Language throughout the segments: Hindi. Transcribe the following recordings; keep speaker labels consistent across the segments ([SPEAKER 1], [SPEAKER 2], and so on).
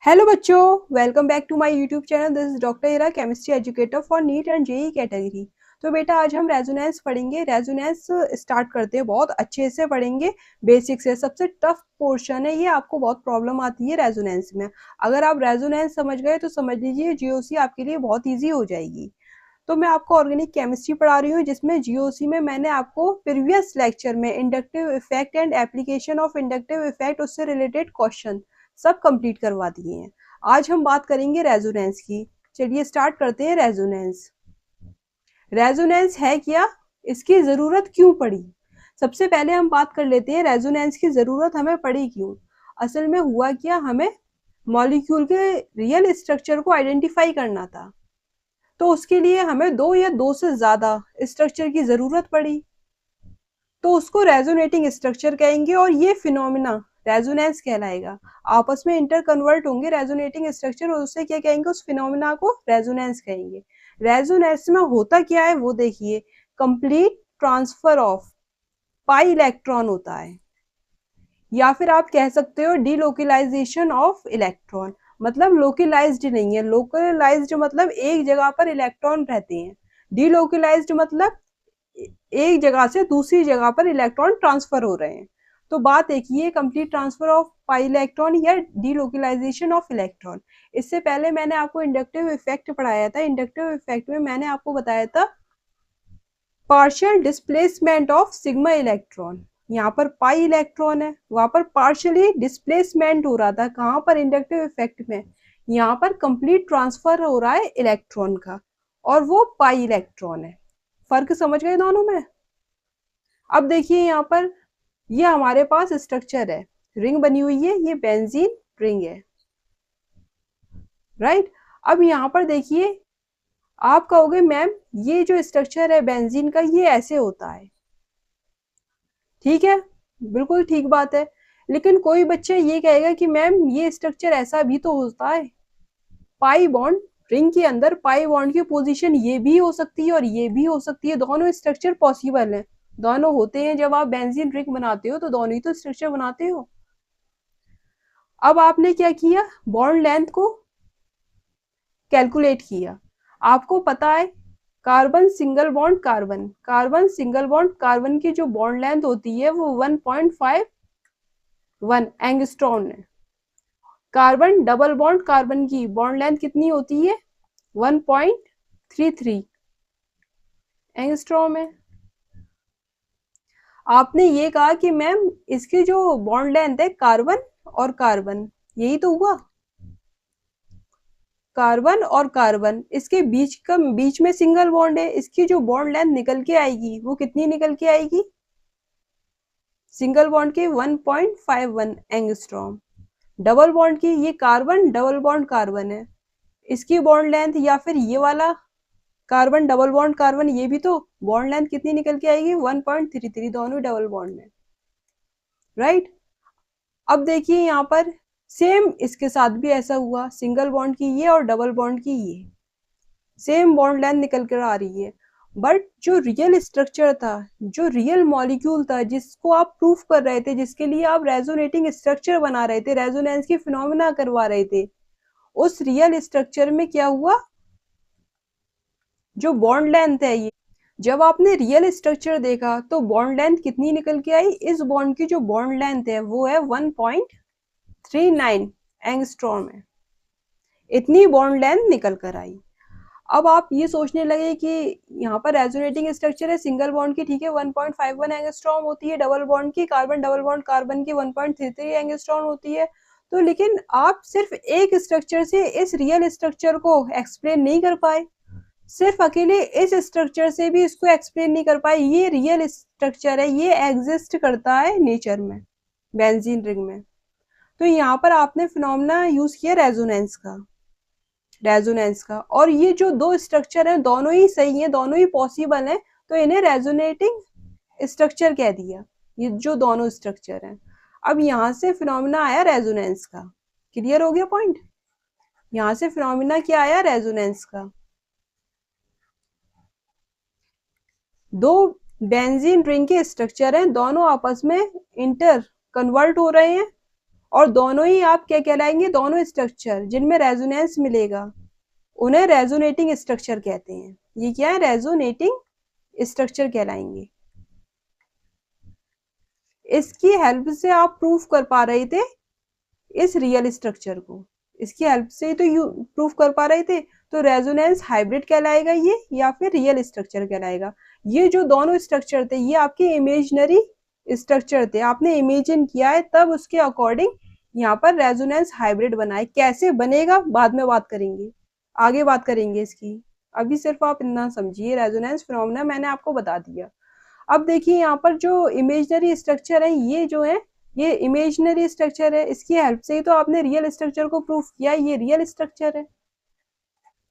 [SPEAKER 1] हेलो बच्चों, welcome back to my YouTube channel. This is doctor Ira, chemistry educator for NEET and JEE category. तो बेटा आज हम रेजोनेंस पढ़ेंगे। रेजोनेंस स्टार्ट करते हैं, बहुत अच्छे से पढ़ेंगे, बेसिक से। सबसे टफ पोर्शन है ये, आपको बहुत प्रॉब्लम आती है रेजोनेंस में। अगर आप रेजोनेंस समझ गए तो समझ लीजिए जीओसी आपके लिए बहुत ईजी हो जाएगी। तो मैं आपको ऑर्गेनिक केमिस्ट्री पढ़ा रही हूँ, जिसमें जीओसी में मैंने आपको प्रीवियस लेक्चर में inductive effect and application of inductive effect, उससे रिलेटेड क्वेश्चन सब कंप्लीट करवा दिए हैं। आज हम बात करेंगे रेजोनेंस की। चलिए स्टार्ट करते हैं। रेजोनेंस रेजोनेंस है क्या, इसकी जरूरत क्यों पड़ी? सबसे पहले हम बात कर लेते हैं रेजोनेंस की जरूरत हमें पड़ी क्यों। असल में हुआ क्या, हमें मॉलिक्यूल के रियल स्ट्रक्चर को आइडेंटिफाई करना था। तो उसके लिए हमें दो या दो से ज्यादा स्ट्रक्चर की जरूरत पड़ी, तो उसको रेजोनेटिंग स्ट्रक्चर कहेंगे और ये फिनोमिना रेजोनेंस कहलाएगा। आपस में इंटर कन्वर्ट होंगे रेजोनेटिंग स्ट्रक्चर, और उससे क्या कहेंगे, उस फिनोमिना को रेजोनेंस कहेंगे। रेजोनेंस में होता क्या है वो देखिए, complete transfer of pi electron होता है, या फिर आप कह सकते हो डीलोकलाइजेशन ऑफ इलेक्ट्रॉन। मतलब लोकलाइज्ड नहीं है, लोकलाइज्ड मतलब एक जगह पर इलेक्ट्रॉन रहते हैं, डीलोकलाइज्ड मतलब एक जगह से दूसरी जगह पर इलेक्ट्रॉन ट्रांसफर हो रहे हैं। तो बात एक ही है, complete transfer of pi electron या डीलोकलाइजेशन ऑफ इलेक्ट्रॉन। इससे पहले मैंने आपको इंडक्टिव इफेक्ट पढ़ाया था। इंडक्टिव इफेक्ट में मैंने आपको बताया था partial displacement of sigma electron. यहाँ पर पाई इलेक्ट्रॉन है, वहां पर पार्शियली डिस्प्लेसमेंट हो रहा था। कहाँ पर? इंडक्टिव इफेक्ट में। यहाँ पर कंप्लीट ट्रांसफर हो रहा है इलेक्ट्रॉन का, और वो पाई इलेक्ट्रॉन है। फर्क समझ गए दोनों में? अब देखिए यहाँ पर, ये हमारे पास स्ट्रक्चर है, रिंग बनी हुई है, ये बेंजीन रिंग है, राइट। अब यहाँ पर देखिए, आप कहोगे मैम ये जो स्ट्रक्चर है बेंजीन का, ये ऐसे होता है। ठीक है, बिल्कुल ठीक बात है। लेकिन कोई बच्चा ये कहेगा कि मैम ये स्ट्रक्चर ऐसा भी तो होता है। पाई बॉन्ड, रिंग के अंदर पाई बॉन्ड की पोजीशन ये भी हो सकती है और ये भी हो सकती है। दोनों स्ट्रक्चर पॉसिबल है, दोनों होते हैं। जब आप बेंजीन रिंग बनाते हो तो दोनों ही तो स्ट्रक्चर बनाते हो। अब आपने क्या किया, बॉन्ड लेंथ को कैलकुलेट किया। आपको पता है carbon single bond carbon, carbon single bond carbon की जो बॉन्ड लेंथ होती है वो 1.51 एंगस्ट्रॉम है। कार्बन डबल बॉन्ड कार्बन की बॉन्ड लेंथ कितनी होती है? 1.33 एंगस्ट्रॉम है। आपने ये कहा कि मैम इसकी जो बॉन्ड लेंथ है कार्बन और कार्बन, यही तो हुआ, कार्बन और कार्बन, इसके बीच में सिंगल बॉन्ड है। इसकी जो बॉन्ड लेंथ निकल के आएगी वो कितनी निकल के आएगी? सिंगल बॉन्ड की 1.51 एंगस्ट्रॉम। डबल बॉन्ड की, ये कार्बन डबल बॉन्ड कार्बन है, इसकी बॉन्ड लेंथ, या फिर ये वाला कार्बन डबल बॉन्ड कार्बन, ये भी तो बॉन्ड लेंथ कितनी निकल के आएगी? 1.33, दोनों डबल बॉन्ड में, राइट। अब देखिए यहाँ पर सेम इसके साथ भी ऐसा हुआ, सिंगल बॉन्ड की ये और डबल बॉन्ड की ये, सेम बॉन्ड लेंथ निकल कर आ रही है। बट जो रियल स्ट्रक्चर था, जो रियल मॉलिक्यूल था, जिसको आप प्रूफ कर रहे थे, जिसके लिए आप रेजोनेटिंग स्ट्रक्चर बना रहे थे, रेजोनेंस की फिनोमिना करवा रहे थे, उस रियल स्ट्रक्चर में क्या हुआ, जो बॉन्ड लेंथ है ये, जब आपने रियल स्ट्रक्चर देखा तो बॉन्ड लेंथ कितनी निकल के आई? इस बॉन्ड की जो बॉन्ड लेंथ है वो है 1.39 एंगस्ट्रॉम है। इतनी बॉन्ड लेंथ निकल कर आई। अब आप ये सोचने लगे कि यहाँ पर रेजोनेटिंग स्ट्रक्चर है सिंगल बॉन्ड की, ठीक है, 1.51 एंगस्ट्रॉम होती है। डबल बॉन्ड की, कार्बन डबल बॉन्ड कार्बन की 1.33 एंगस्ट्रॉम होती है। तो लेकिन आप सिर्फ एक स्ट्रक्चर से इस रियल स्ट्रक्चर को एक्सप्लेन नहीं कर पाए, सिर्फ अकेले इस स्ट्रक्चर से भी इसको एक्सप्लेन नहीं कर पाए। ये रियल स्ट्रक्चर है, ये एग्जिस्ट करता है नेचर में, बेंजीन रिंग में। तो यहाँ पर आपने फिनोमेना यूज किया रेजोनेंस का, रेजोनेंस का। और ये जो दो स्ट्रक्चर है दोनों ही सही है, दोनों ही पॉसिबल है, तो इन्हें रेजोनेटिंग स्ट्रक्चर कह दिया, ये जो दोनों स्ट्रक्चर हैं। अब यहाँ से फिनोमेना आया रेजोनेंस का। क्लियर हो गया पॉइंट? यहाँ से फिनोमेना क्या आया? रेजोनेंस का। दो बेंजीन रिंग के स्ट्रक्चर हैं, दोनों आपस में इंटर कन्वर्ट हो रहे हैं, और दोनों ही आप क्या कहलाएंगे, दोनों स्ट्रक्चर जिनमें रेजोनेंस मिलेगा उन्हें रेजोनेटिंग स्ट्रक्चर कहते हैं। ये क्या है, रेजोनेटिंग स्ट्रक्चर कहलाएंगे। इसकी हेल्प से आप प्रूफ कर पा रहे थे इस रियल स्ट्रक्चर को, इसकी हेल्प से तो यू प्रूफ कर पा रहे थे, तो रेजोनेंस हाइब्रिड कहलाएगा ये या फिर रियल स्ट्रक्चर कहलाएगा। ये जो दोनों स्ट्रक्चर थे ये आपके इमेजिनरी स्ट्रक्चर थे, आपने इमेजिन किया है, तब उसके अकॉर्डिंग यहाँ पर रेजोनेंस हाइब्रिड बनाए। कैसे बनेगा बाद में बात करेंगे, आगे बात करेंगे इसकी, अभी सिर्फ आप इतना समझिए, रेजोनेंस फिनोमेना मैंने आपको बता दिया। अब देखिए यहाँ पर जो इमेजिनरी स्ट्रक्चर है, ये जो है ये इमेजिनरी स्ट्रक्चर है, इसकी हेल्प से ही तो आपने रियल स्ट्रक्चर को प्रूफ किया, ये रियल स्ट्रक्चर है,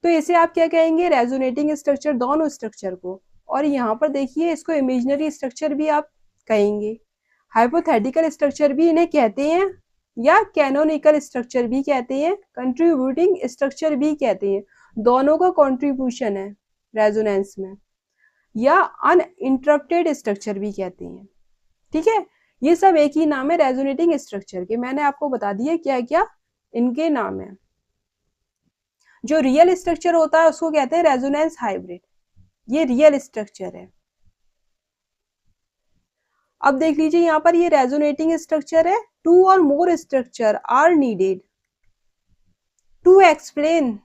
[SPEAKER 1] तो इसे आप क्या कहेंगे, रेजोनेटिंग स्ट्रक्चर, दोनों स्ट्रक्चर को। और यहाँ पर देखिए इसको इमेजिनरी स्ट्रक्चर भी आप कहेंगे, हाइपोथेटिकल स्ट्रक्चर भी इन्हें कहते हैं, या कैनोनिकल स्ट्रक्चर भी कहते हैं, कंट्रीब्यूटिंग स्ट्रक्चर भी कहते हैं, दोनों का कंट्रीब्यूशन है रेजोनेंस में, या अनइंटरप्टेड स्ट्रक्चर भी कहते हैं। ठीक है, ये सब एक ही नाम है रेजोनेटिंग स्ट्रक्चर के, मैंने आपको बता दिया क्या क्या इनके नाम है। जो रियल स्ट्रक्चर होता है उसको कहते हैं रेजोनेंस हाइब्रिड, ये रियल स्ट्रक्चर है। अब देख लीजिए यहाँ पर ये रेजोनेटिंग स्ट्रक्चर है, टू और more structure are needed to explain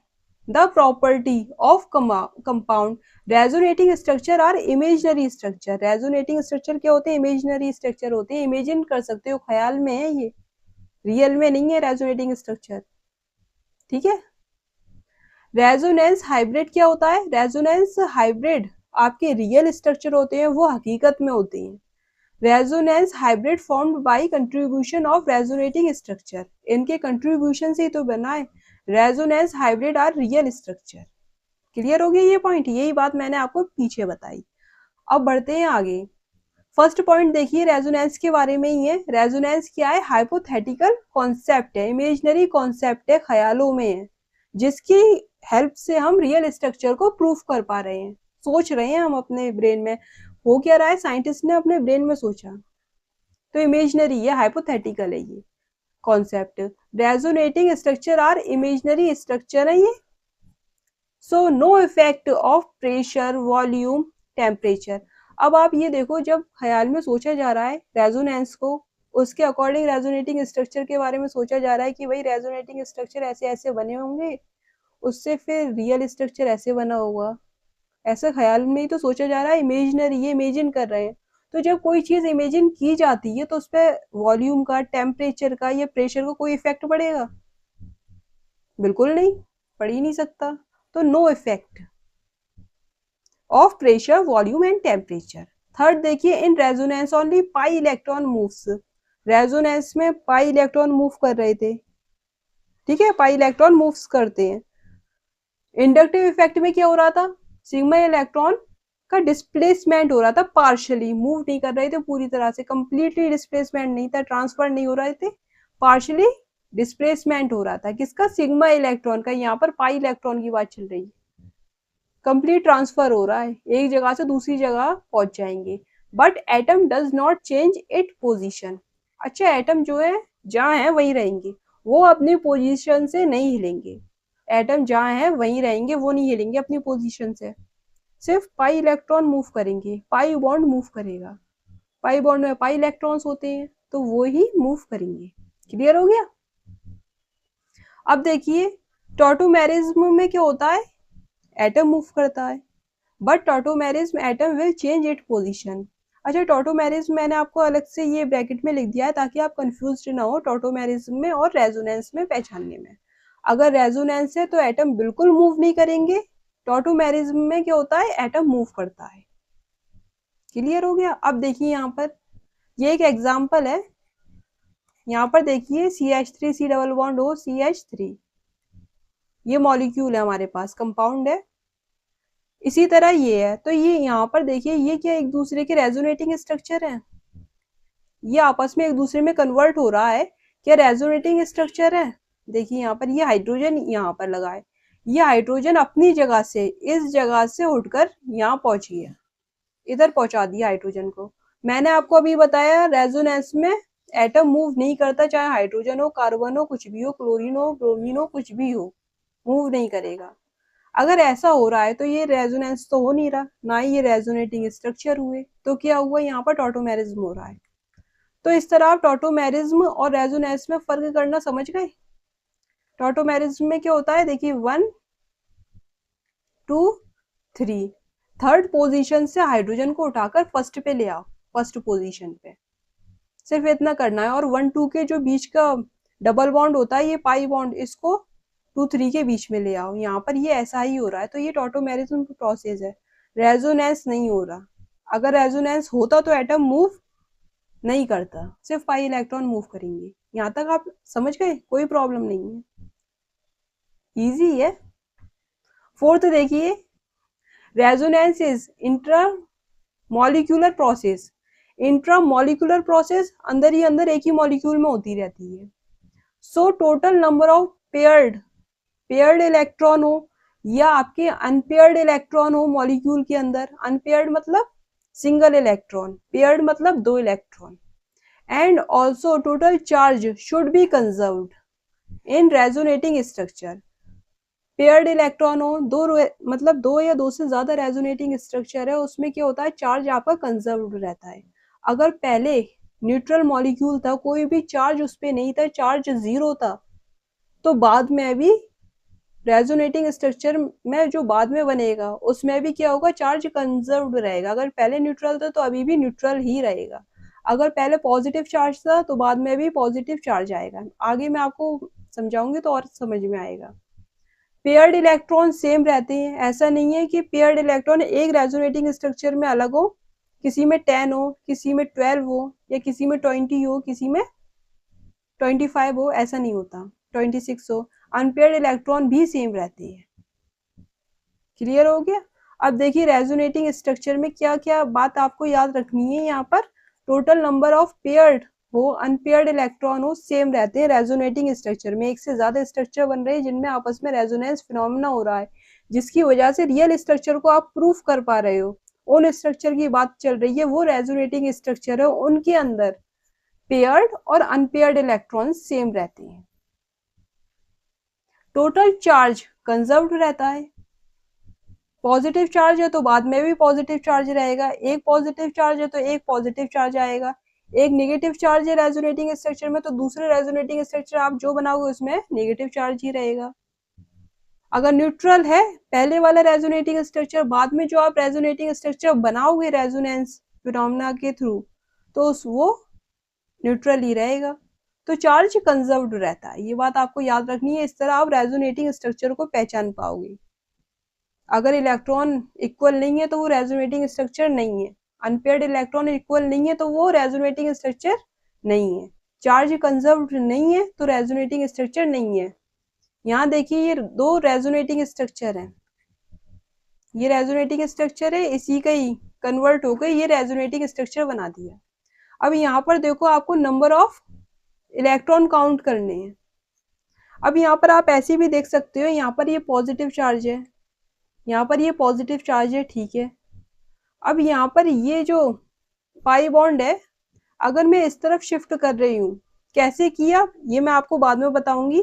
[SPEAKER 1] the property of compound. Resonating structure are imaginary structure, resonating structure क्या होते हैं, इमेजिनरी स्ट्रक्चर होते हैं, इमेजिन कर सकते हो, ख्याल में है, ये रियल में नहीं है रेजोनेटिंग स्ट्रक्चर। ठीक है, रेजोनेंस हाइब्रिड क्या होता है, रेजोनेंस हाइब्रिड आपके रियल स्ट्रक्चर होते हैं, वो हकीकत में होते हैं। Resonance hybrid formed by contribution of resonating structure, इनके कंट्रीब्यूशन से ही तो बना है। Resonance hybrid are real structure. Clear हो गया ये पॉइंट, यही बात मैंने आपको पीछे बताई। अब बढ़ते हैं आगे। फर्स्ट पॉइंट देखिए रेजोनेंस के बारे में ही है। रेजोनेंस क्या है, हाइपोथेटिकल कॉन्सेप्ट है, इमेजिनरी कॉन्सेप्ट है, ख्यालों में है, जिसकी हेल्प से हम रियल स्ट्रक्चर को प्रूफ कर पा रहे हैं, सोच रहे हैं हम अपने ब्रेन में, हो क्या रहा है, साइंटिस्ट ने अपने ब्रेन में सोचा, तो इमेजिनरी है, हाइपोथेटिकल है ये concept. Resonating structure are imaginary structure है ये। So no effect of pressure, volume, temperature. अब आप ये देखो, जब ख्याल में सोचा जा रहा है रेजोनेंस को, उसके अकॉर्डिंग रेजोनेटिंग स्ट्रक्चर के बारे में सोचा जा रहा है कि भाई रेजोनेटिंग स्ट्रक्चर ऐसे ऐसे बने होंगे, उससे फिर रियल स्ट्रक्चर ऐसे बना होगा, ऐसा ख्याल में ही तो सोचा जा रहा है, इमेजिनरी, ये इमेजिन कर रहे हैं। तो जब कोई चीज इमेजिन की जाती है तो उस पर वॉल्यूम का, टेम्परेचर का या प्रेशर का कोई इफेक्ट पड़ेगा, बिल्कुल नहीं, पड़ ही नहीं सकता। तो no effect of pressure, volume and temperature. Third देखिए, in resonance only pi electron moves, resonance में पाई इलेक्ट्रॉन मूव कर रहे थे, ठीक है, पाई इलेक्ट्रॉन मूव्स करते हैं। इंडक्टिव इफेक्ट में क्या हो रहा था, सिग्मा इलेक्ट्रॉन का डिस्प्लेसमेंट हो रहा था, पार्शियली मूव नहीं कर रहे थे पूरी तरह से, कंप्लीटली डिस्प्लेसमेंट नहीं था, ट्रांसफर नहीं हो रहे थे, पार्शियली डिस्प्लेसमेंट हो रहा था, किसका, सिग्मा इलेक्ट्रॉन का। यहाँ पर पाई इलेक्ट्रॉन की बात चल रही है, कंप्लीट ट्रांसफर हो रहा है, एक जगह से दूसरी जगह पहुंच जाएंगे। But atom does not change it position. अच्छा, एटम जो है जहाँ है वहीं रहेंगे, वो अपनी पोजीशन से नहीं हिलेंगे, एटम जहाँ है वहीं रहेंगे, वो नहीं हिलेंगे अपनी पोजीशन से, सिर्फ पाई इलेक्ट्रॉन मूव करेंगे, पाई बॉन्ड मूव करेगा, पाई बॉन्ड में पाई इलेक्ट्रॉन्स होते हैं तो वो ही मूव करेंगे। क्लियर हो गया। अब देखिए टॉटोमेरिज्म में क्या होता है, एटम मूव करता है, but tautomerism atom will change it position. अच्छा, टॉटोमेरिज्म मैंने आपको अलग से ये ब्रैकेट में लिख दिया है ताकि आप कंफ्यूज ना हो टॉटोमेरिज्म में और रेजोनेंस में पहचानने में। अगर रेजोनेंस है तो एटम बिल्कुल मूव नहीं करेंगे, टॉटोमेरिज्म में क्या होता है, एटम मूव करता है। क्लियर हो गया। अब देखिए यहाँ पर ये एक एग्जाम्पल है, यहाँ पर देखिए CH3 double bond O CH3, ये मॉलिक्यूल है हमारे पास, कंपाउंड है। इसी तरह ये है, तो ये यहाँ पर देखिए ये क्या एक दूसरे के रेजोनेटिंग स्ट्रक्चर है, ये आपस में एक दूसरे में कन्वर्ट हो रहा है, क्या रेजोनेटिंग स्ट्रक्चर है। देखिए यहाँ पर ये हाइड्रोजन यहाँ पर लगा है, ये हाइड्रोजन अपनी जगह से, इस जगह से उठकर यहाँ पहुंची है, इधर पहुंचा दिया हाइड्रोजन को। मैंने आपको अभी बताया रेजोनेंस में एटम मूव नहीं करता, चाहे हाइड्रोजन हो, कार्बन हो, कुछ भी हो, क्लोरीन हो, ब्रोमीन हो, कुछ भी हो, मूव नहीं करेगा। अगर ऐसा हो रहा है तो ये रेजोनेंस तो हो नहीं रहा, ना ही ये रेजोनेटिंग स्ट्रक्चर हुए, तो क्या हुआ, यहाँ पर टॉटोमेरिज्म हो रहा है। तो इस तरह आप टॉटोमेरिज्म और रेजोनेंस में फर्क करना समझ गए। टॉटोमेरिज्म में क्या होता है, देखिए 1 2 3, थर्ड पोजीशन से हाइड्रोजन को उठाकर फर्स्ट पे ले आओ, फर्स्ट पोजीशन पे, सिर्फ इतना करना है। और 1 2 के जो बीच का डबल बॉन्ड होता है, ये पाई बॉन्ड, इसको 2 3 के बीच में ले आओ। यहाँ पर ये ऐसा ही हो रहा है, तो ये टॉटोमेरिज्म प्रोसेस है, रेजोनेंस नहीं हो रहा। अगर रेजोनेंस होता तो एटम मूव नहीं करता, सिर्फ पाई इलेक्ट्रॉन मूव करेंगे। यहाँ तक आप समझ गए, कोई प्रॉब्लम नहीं है, इजी है। फोर्थ देखिए, resonance is intra molecular process. Intra molecular process, अंदर ही अंदर एक ही मॉलिक्यूल में होती रहती है। So total number of paired electron हो या आपके अनपेयर्ड इलेक्ट्रॉन हो मॉलिक्यूल के अंदर, अनपेयर्ड मतलब सिंगल इलेक्ट्रॉन, पेयर्ड मतलब 2 electron, and also total charge should be conserved in resonating structure. Paired electron हो, मतलब 2 या 2 से ज्यादा रेजोनेटिंग स्ट्रक्चर है, उसमें क्या होता है, चार्ज आपका कंजर्व्ड रहता है। अगर पहले न्यूट्रल मॉलिक्यूल था, कोई भी चार्ज उस पर नहीं था, चार्ज 0 था, तो बाद में भी रेजोनेटिंग स्ट्रक्चर में जो बाद में बनेगा उसमें भी क्या होगा, चार्ज कंजर्व्ड रहेगा। अगर पहले न्यूट्रल था तो अभी भी न्यूट्रल ही रहेगा। अगर पहले पॉजिटिव चार्ज था तो बाद में भी पॉजिटिव चार्ज आएगा। आगे मैं आपको समझाऊंगी तो और समझ में आएगा। पेयर्ड इलेक्ट्रॉन सेम रहते हैं, ऐसा नहीं है कि पेयर्ड इलेक्ट्रॉन एक रेजोनेटिंग स्ट्रक्चर में अलग हो, किसी में 10 हो, किसी में 12 हो, या किसी में 20 हो, किसी में 25 हो, ऐसा नहीं होता, 26 हो। अनपेयर्ड इलेक्ट्रॉन भी सेम रहते हैं। क्लियर हो गया। अब देखिए रेजोनेटिंग स्ट्रक्चर में क्या क्या बात आपको याद रखनी है। यहाँ पर टोटल नंबर ऑफ पेयर्ड हो, अनपेयर्ड इलेक्ट्रॉन हो, सेम रहते हैं रेजोनेटिंग स्ट्रक्चर में। एक से ज्यादा स्ट्रक्चर बन रहे हैं जिनमें आपस में रेजोनेंस फिनोमेना हो रहा है, जिसकी वजह से रियल स्ट्रक्चर को आप प्रूफ कर पा रहे हो। उन स्ट्रक्चर की बात चल रही है, वो रेजोनेटिंग स्ट्रक्चर है, उनके अंदर पेयर्ड और अनपेयर्ड इलेक्ट्रॉन सेम रहते हैं। टोटल चार्ज कंजर्व्ड रहता है। पॉजिटिव चार्ज है तो बाद में भी पॉजिटिव चार्ज रहेगा, एक पॉजिटिव चार्ज है तो एक पॉजिटिव चार्ज आएगा, एक नेगेटिव चार्ज है रेजोनेटिंग स्ट्रक्चर में तो दूसरे रेजोनेटिंग स्ट्रक्चर आप जो बनाओगे उसमें नेगेटिव चार्ज ही रहेगा। अगर न्यूट्रल है पहले वाला रेजोनेटिंग स्ट्रक्चर, बाद में जो आप रेजोनेटिंग स्ट्रक्चर बनाओगे रेजोनेंस फिनोमेना के थ्रू, तो वो न्यूट्रल ही रहेगा। तो चार्ज कंजर्व्ड रहता है, ये बात आपको याद रखनी है। इस तरह आप रेजोनेटिंग स्ट्रक्चर को पहचान पाओगे। अगर इलेक्ट्रॉन इक्वल नहीं है तो वो रेजोनेटिंग स्ट्रक्चर नहीं है, अनपेयर्ड इलेक्ट्रॉन इक्वल नहीं है तो वो रेजोनेटिंग स्ट्रक्चर नहीं है, चार्ज कंजर्व्ड नहीं है तो रेजोनेटिंग स्ट्रक्चर नहीं है। यहाँ देखिए ये 2 रेजोनेटिंग स्ट्रक्चर है, ये रेजोनेटिंग स्ट्रक्चर है, इसी का ही कन्वर्ट होकर ये रेजोनेटिंग स्ट्रक्चर बना दिया। अब यहाँ पर देखो आपको नंबर ऑफ इलेक्ट्रॉन काउंट करने हैं। अब यहाँ पर आप ऐसे भी देख सकते हो, यहाँ पर ये पॉजिटिव चार्ज है, यहाँ पर ये पॉजिटिव चार्ज है, ठीक है। अब यहाँ पर ये जो पाई बॉन्ड है, अगर मैं इस तरफ शिफ्ट कर रही हूँ, कैसे किया ये मैं आपको बाद में बताऊंगी।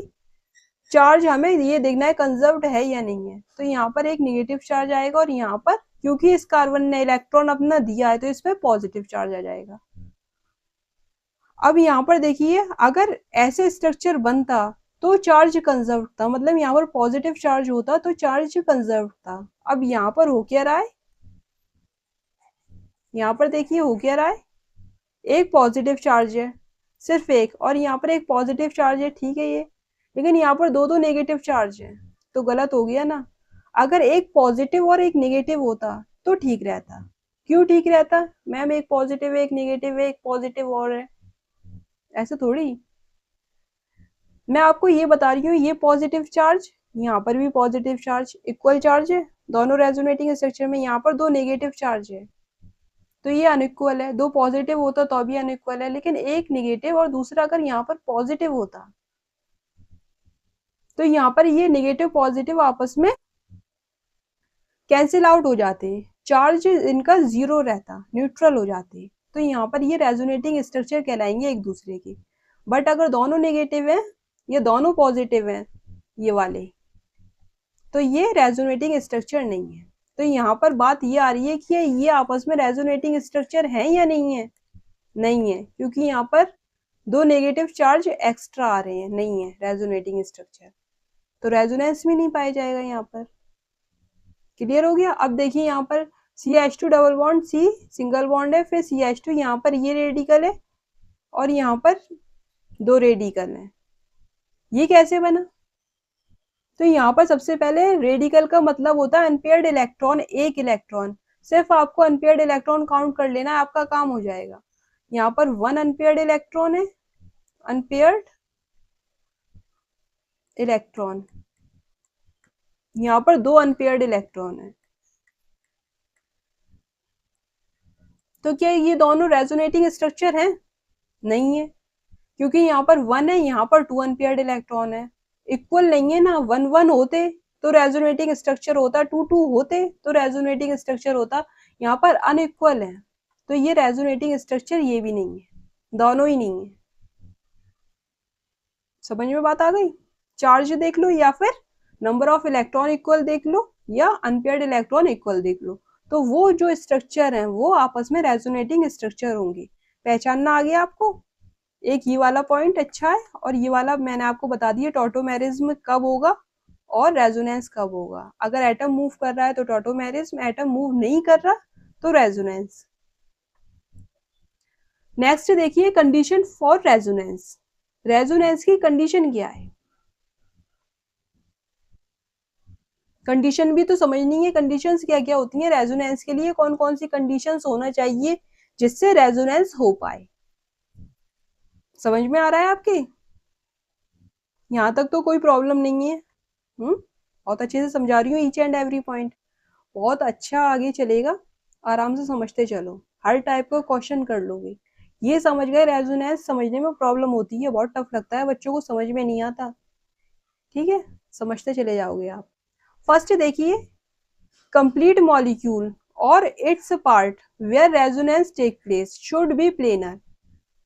[SPEAKER 1] चार्ज हमें ये देखना है कंजर्व्ड है या नहीं है, तो यहाँ पर एक नेगेटिव चार्ज आएगा और यहाँ पर क्योंकि इस कार्बन ने इलेक्ट्रॉन अपना दिया है तो इसमें पॉजिटिव चार्ज आ जाएगा। अब यहाँ पर देखिए अगर ऐसे स्ट्रक्चर बनता तो चार्ज कंजर्व था, मतलब यहाँ पर पॉजिटिव चार्ज होता तो चार्ज कंजर्व था। अब यहाँ पर हो क्या रहा है, यहाँ पर देखिए हो क्या रहा है, एक पॉजिटिव चार्ज है सिर्फ एक, और यहाँ पर एक पॉजिटिव चार्ज है, ठीक है ये, लेकिन यहाँ पर दो नेगेटिव चार्ज है, तो गलत हो गया ना। अगर एक पॉजिटिव और एक नेगेटिव होता तो ठीक रहता। क्यों ठीक रहता, मैम एक पॉजिटिव एक नेगेटिव एक पॉजिटिव और है, ऐसे थोड़ी। मैं आपको ये बता रही हूँ, ये पॉजिटिव चार्ज, यहाँ पर भी पॉजिटिव चार्ज, इक्वल चार्ज है दोनों रेजोनेटिंग स्ट्रक्चर में। यहाँ पर 2 नेगेटिव चार्ज है तो ये अनइक्वल है, 2 पॉजिटिव होता तो भी अनइक्वल है, लेकिन एक नेगेटिव और दूसरा अगर यहाँ पर पॉजिटिव होता तो यहाँ पर ये नेगेटिव पॉजिटिव आपस में कैंसिल आउट हो जाते, चार्ज इनका 0 रहता, न्यूट्रल हो जाते। तो यहाँ पर ये रेजोनेटिंग स्ट्रक्चर कहलाएंगे एक दूसरे के। बट अगर दोनों नेगेटिव हैं या दोनों पॉजिटिव हैं ये वाले, तो ये रेजोनेटिंग स्ट्रक्चर नहीं है। तो यहाँ पर बात ये आ रही है कि ये आपस में रेजोनेटिंग स्ट्रक्चर है या नहीं है? नहीं है, क्योंकि यहाँ पर दो नेगेटिव चार्ज एक्स्ट्रा आ रहे हैं, नहीं है रेजोनेटिंग स्ट्रक्चर, तो रेजोनेंस भी नहीं पाया जाएगा यहाँ पर। क्लियर हो गया? अब देखिए यहाँ पर CH2 double bond C single bond है, फिर CH2 यहाँ पर ये रेडिकल है और यहाँ पर दो रेडिकल हैं। ये कैसे बना? तो यहाँ पर सबसे पहले रेडिकल का मतलब होता है अनपेयर्ड इलेक्ट्रॉन, एक इलेक्ट्रॉन। सिर्फ आपको अनपेयर्ड इलेक्ट्रॉन काउंट कर लेना है, आपका काम हो जाएगा। यहाँ पर वन अनपेयर्ड इलेक्ट्रॉन है, अनपेयर्ड इलेक्ट्रॉन, यहाँ पर दो अनपेयर्ड इलेक्ट्रॉन है। तो क्या ये दोनों रेजोनेटिंग स्ट्रक्चर हैं? नहीं है, क्योंकि यहाँ पर वन है, यहाँ पर टू अनपेयर्ड इलेक्ट्रॉन है। इक्वल नहीं है ना, वन वन होते तो रेजोनेटिंग स्ट्रक्चर होता, टू टू होते तो रेजोनेटिंग स्ट्रक्चर होता। यहाँ पर अनइक्वल है, तो ये रेजोनेटिंग स्ट्रक्चर ये भी नहीं है, दोनों ही नहीं है। समझ में बात आ गई? चार्ज देख लो या फिर नंबर ऑफ इलेक्ट्रॉन इक्वल देख लो या अनपेयर्ड इलेक्ट्रॉन इक्वल देख लो, तो वो जो स्ट्रक्चर है वो आपस में रेजोनेटिंग स्ट्रक्चर होंगे। पहचानना आ गया आपको? एक ये वाला पॉइंट अच्छा है, और ये वाला मैंने आपको बता दिया टॉटोमेरिज्म कब होगा और रेजोनेंस कब होगा। अगर एटम मूव कर रहा है तो टॉटोमेरिज्म, एटम मूव नहीं कर रहा तो रेजोनेंस। नेक्स्ट देखिए कंडीशन फॉर रेजोनेंस। रेजोनेंस की कंडीशन क्या है? कंडीशन भी तो समझनी है, कंडीशंस क्या क्या होती हैं रेजोनेंस के लिए, कौन कौन सी कंडीशंस होना चाहिए जिससे रेजोनेंस हो पाए। समझ में आ रहा है आपके? यहाँ तक तो कोई प्रॉब्लम नहीं है? बहुत अच्छे से समझा रही हूँ ईच एंड एवरी पॉइंट, बहुत अच्छा आगे चलेगा, आराम से समझते चलो, हर टाइप का क्वेश्चन कर लोगे। ये समझ गए रेजोनेंस समझने में प्रॉब्लम होती है, बहुत टफ लगता है, बच्चों को समझ में नहीं आता। ठीक है, समझते चले जाओगे आप। फर्स्ट देखिए, कंप्लीट मॉलिक्यूल और its part where resonance take place should be planar.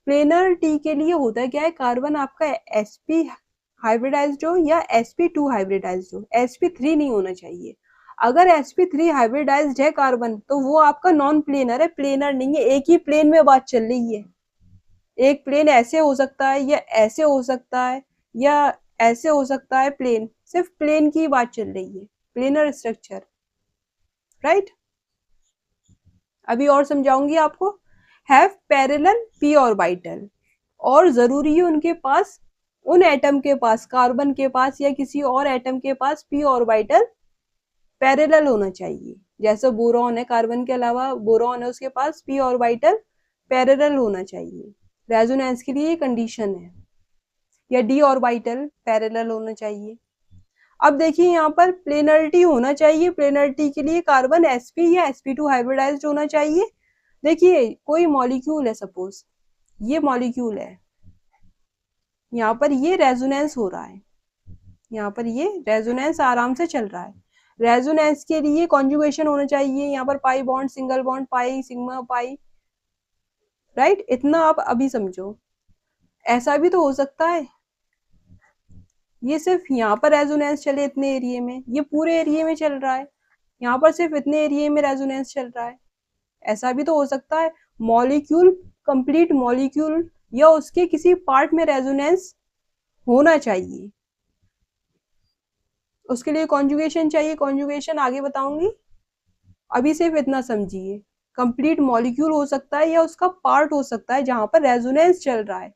[SPEAKER 1] Planarity के लिए होता है क्या है, कार्बन आपका sp हाइब्रिडाइज्ड हो या sp2 हाइब्रिडाइज्ड हो, sp3 नहीं होना चाहिए। अगर sp3 हाइब्रिडाइज्ड है कार्बन तो वो आपका नॉन प्लेनर है, प्लेनर नहीं है। एक ही प्लेन में बात चल रही है, एक प्लेन ऐसे हो सकता है या ऐसे हो सकता है या ऐसे हो सकता है, प्लेन सिर्फ प्लेन की बात चल रही है, प्लेनर स्ट्रक्चर, राइट। अभी और समझाऊंगी आपको। हैव पैरेलल p ऑर्बिटल, और जरूरी है उनके पास, उन एटम के पास, कार्बन के पास या किसी और एटम के पास p ऑर्बिटल पैरेलल होना चाहिए। जैसे बोरॉन है, कार्बन के अलावा बोरॉन है, उसके पास p ऑर्बिटल पैरेलल होना चाहिए। रेजोनेंस के लिए कंडीशन है, या d ऑर्बिटल पैरेलल होना चाहिए। अब देखिए यहाँ पर प्लेनरिटी होना चाहिए, प्लेनरिटी के लिए कार्बन sp या sp2 हाइब्रिडाइज्ड होना चाहिए। देखिए कोई मॉलिक्यूल है, सपोज ये मॉलिक्यूल है, यहाँ पर ये रेजोनेंस हो रहा है, यहाँ पर ये रेजोनेंस आराम से चल रहा है। रेजोनेंस के लिए कॉन्जुगेशन होना चाहिए, यहाँ पर पाई बॉन्ड, सिंगल बॉन्ड, पाई, सिग्मा, पाई, राइट। इतना आप अभी समझो। ऐसा भी तो हो सकता है ये सिर्फ यहाँ पर रेजोनेंस चले इतने एरिया में, ये पूरे एरिया में चल रहा है, यहाँ पर सिर्फ इतने एरिया में रेजोनेंस चल रहा है। ऐसा भी तो हो सकता है मॉलिक्यूल, कंप्लीट मॉलिक्यूल या उसके किसी पार्ट में रेजोनेंस होना चाहिए, उसके लिए कॉन्जुगेशन चाहिए। कॉन्जुगेशन आगे बताऊंगी, अभी सिर्फ इतना समझिए। कंप्लीट मॉलिक्यूल हो सकता है या उसका पार्ट हो सकता है जहां पर रेजोनेंस चल रहा है,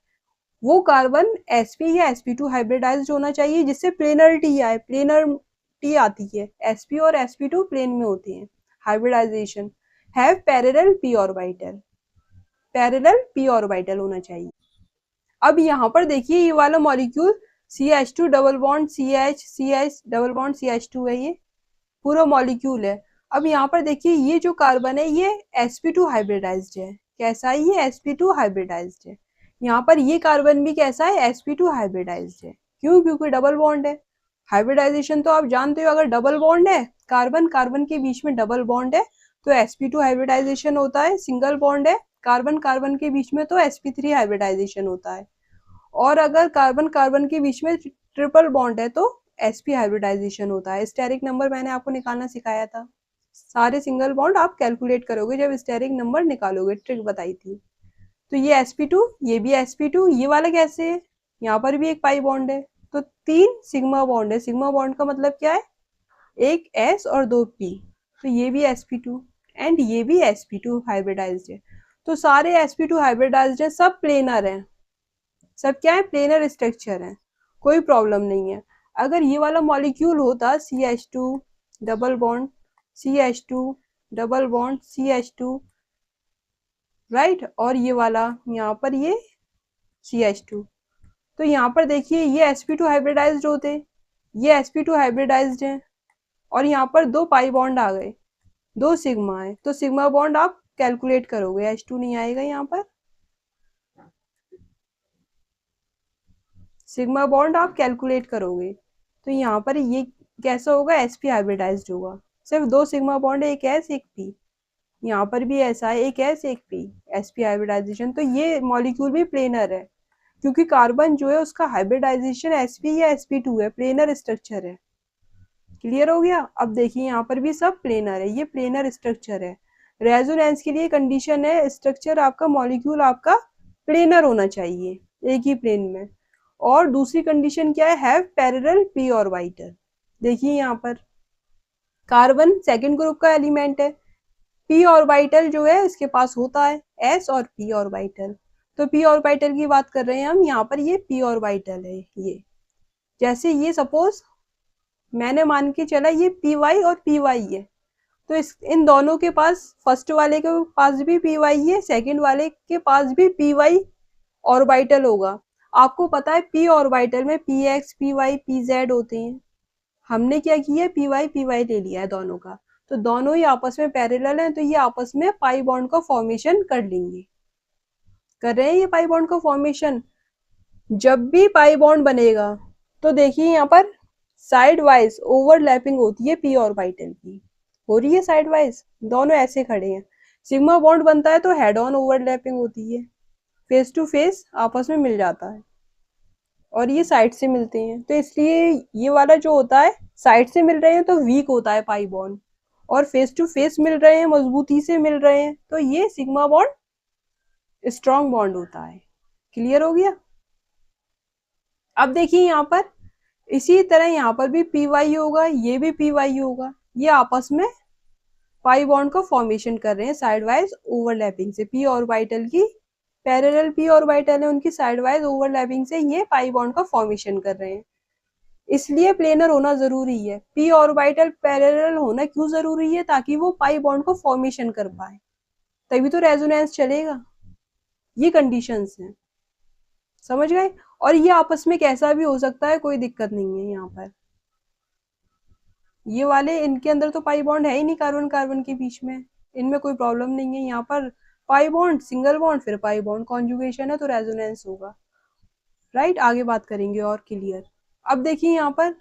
[SPEAKER 1] वो कार्बन sp या sp2 हाइब्रिडाइज्ड होना चाहिए, जिससे प्लेनरिटी आए। प्लेनरिटी आती है, sp और sp2 प्लेन में होते हैं, hybridization. Have parallel p orbital, parallel p orbital होना चाहिए। अब यहाँ पर देखिए ये वाला molecule CH2 double bond CH, CH double bond CH2 है, ये पूरा मॉलिक्यूल है। अब यहाँ पर देखिए ये जो कार्बन है ये sp2 हाइब्रिडाइज्ड है। कैसा है ये? sp2 हाइब्रिडाइज्ड है। यहाँ पर ये कार्बन भी कैसा है? sp2 हाइब्रिडाइज्ड है। क्यों? क्योंकि डबल बॉन्ड है। हाइब्रिडाइजेशन तो आप जानते हो, अगर डबल बॉन्ड है, कार्बन कार्बन के बीच में डबल बॉन्ड है तो sp2 हाइब्रिडाइजेशन होता है। सिंगल बॉन्ड है कार्बन कार्बन के बीच में तो sp3 हाइब्रिडाइजेशन होता है, और अगर कार्बन कार्बन के बीच में ट्रिपल बॉन्ड है तो sp हाइब्रिडाइजेशन होता है। स्टेरिक नंबर मैंने आपको निकालना सिखाया था, सारे सिंगल बॉन्ड आप कैलकुलेट करोगे जब स्टेरिक नंबर निकालोगे, ट्रिक बताई थी। तो ये sp2, ये भी sp2, ये वाला कैसे है, यहाँ पर भी एक पाई बॉन्ड है, तो 3 सिग्मा बॉन्ड है। सिग्मा बॉन्ड का मतलब क्या है, एक s और 2 p, तो ये भी sp2 एंड ये भी sp2 हाइब्रिडाइज्ड है। तो सारे sp2 हाइब्रिडाइज्ड है, सब प्लेनर हैं, सब क्या है, प्लेनर स्ट्रक्चर है, कोई प्रॉब्लम नहीं है। अगर ये वाला मॉलिक्यूल होता CH2 double bond CH2 double bond CH2, right, और ये वाला यहाँ पर ये CH2, तो यहाँ पर देखिए ये sp2 हाइब्रिडाइज्ड होते, ये sp2 हाइब्रिडाइज्ड है, और यहाँ पर 2 पाई बॉन्ड आ गए, 2 सिग्मा है, तो सिग्मा बॉन्ड आप कैलकुलेट करोगे, H2 नहीं आएगा यहाँ पर, सिग्मा बॉन्ड आप कैलकुलेट करोगे, तो यहाँ पर ये कैसा होगा, sp हाइब्रिडाइज्ड होगा, सिर्फ 2 सिग्मा बॉन्ड है, एक s एक p, यहाँ पर भी ऐसा है, एक s एक p, sp हाइब्रिडाइजेशन, तो ये मॉलिक्यूल भी प्लेनर है, क्योंकि कार्बन जो है उसका हाइब्रिडाइजेशन sp या sp2 है, प्लेनर स्ट्रक्चर है। क्लियर हो गया। अब देखिए यहाँ पर भी सब प्लेनर है, ये प्लेनर स्ट्रक्चर है। रेजोनेंस के लिए कंडीशन है स्ट्रक्चर आपका, मॉलिक्यूल आपका प्लेनर होना चाहिए, एक ही प्लेन में। और दूसरी कंडीशन क्या है, हैव पैरेलल p ऑर्बिटल। देखिए यहाँ पर कार्बन सेकंड ग्रुप का एलिमेंट है, p ऑर्बिटल जो है इसके पास होता है s और p ऑर्बिटल, तो p ऑर्बिटल की बात कर रहे हैं हम, यहाँ पर ये p ऑर्बिटल है, ये जैसे ये सपोज मैंने मान के चला ये पी वाई और पी वाई है, तो इन दोनों के पास, फर्स्ट वाले के पास भी पी वाई है, सेकंड वाले के पास भी पी वाई ऑर्बिटल होगा। आपको पता है पी ऑर्बिटल में p x p y p z होते हैं, हमने क्या किया, पी वाई ले लिया है दोनों का, तो दोनों ही आपस में पैरेलल हैं, तो ये आपस में पाई बॉन्ड का फॉर्मेशन कर लेंगे, कर रहे हैं ये पाई बॉन्ड का फॉर्मेशन। जब भी पाई बॉन्ड बनेगा तो देखिए यहाँ पर साइड वाइज ओवरलैपिंग होती है पी ऑर्बिटल की, हो रही है साइड वाइज, दोनों ऐसे खड़े हैं। सिग्मा बॉन्ड बनता है तो हेड ऑन ओवरलैपिंग होती है, फेस टू फेस आपस में मिल जाता है, और ये साइड से मिलते हैं, तो इसलिए ये वाला जो होता है साइड से मिल रहे हैं तो वीक होता है पाई बॉन्ड, और फेस टू फेस मिल रहे हैं, मजबूती से मिल रहे हैं, तो ये सिग्मा बॉन्ड स्ट्रॉन्ग बॉन्ड होता है। क्लियर हो गया। अब देखिए यहाँ पर इसी तरह यहाँ पर भी पी वाई होगा, ये भी पी वाई होगा, ये आपस में पाई बॉन्ड का फॉर्मेशन कर रहे हैं साइड वाइज ओवरलैपिंग से, पी ऑर्बिटल की पैरेलल पी ऑर्बिटल है, उनकी साइड वाइज ओवरलैपिंग से ये पाई बॉन्ड का फॉर्मेशन कर रहे हैं, इसलिए प्लेनर होना जरूरी है। पी ऑर्बिटल पैरेलल होना क्यों जरूरी है, ताकि वो पाई बॉन्ड को फॉर्मेशन कर पाए, तभी तो रेजोनेंस चलेगा, ये कंडीशंस हैं, समझ गए। और ये आपस में कैसा भी हो सकता है, कोई दिक्कत नहीं है। यहाँ पर ये वाले, इनके अंदर तो पाई बॉन्ड है ही नहीं कार्बन कार्बन के बीच में, इनमें कोई प्रॉब्लम नहीं है। यहाँ पर पाई बॉन्ड, सिंगल बॉन्ड, फिर पाई बॉन्ड, कॉन्जुगेशन है तो रेजोनेंस होगा, राइट। आगे बात करेंगे और क्लियर। अब देखिए यहाँ पर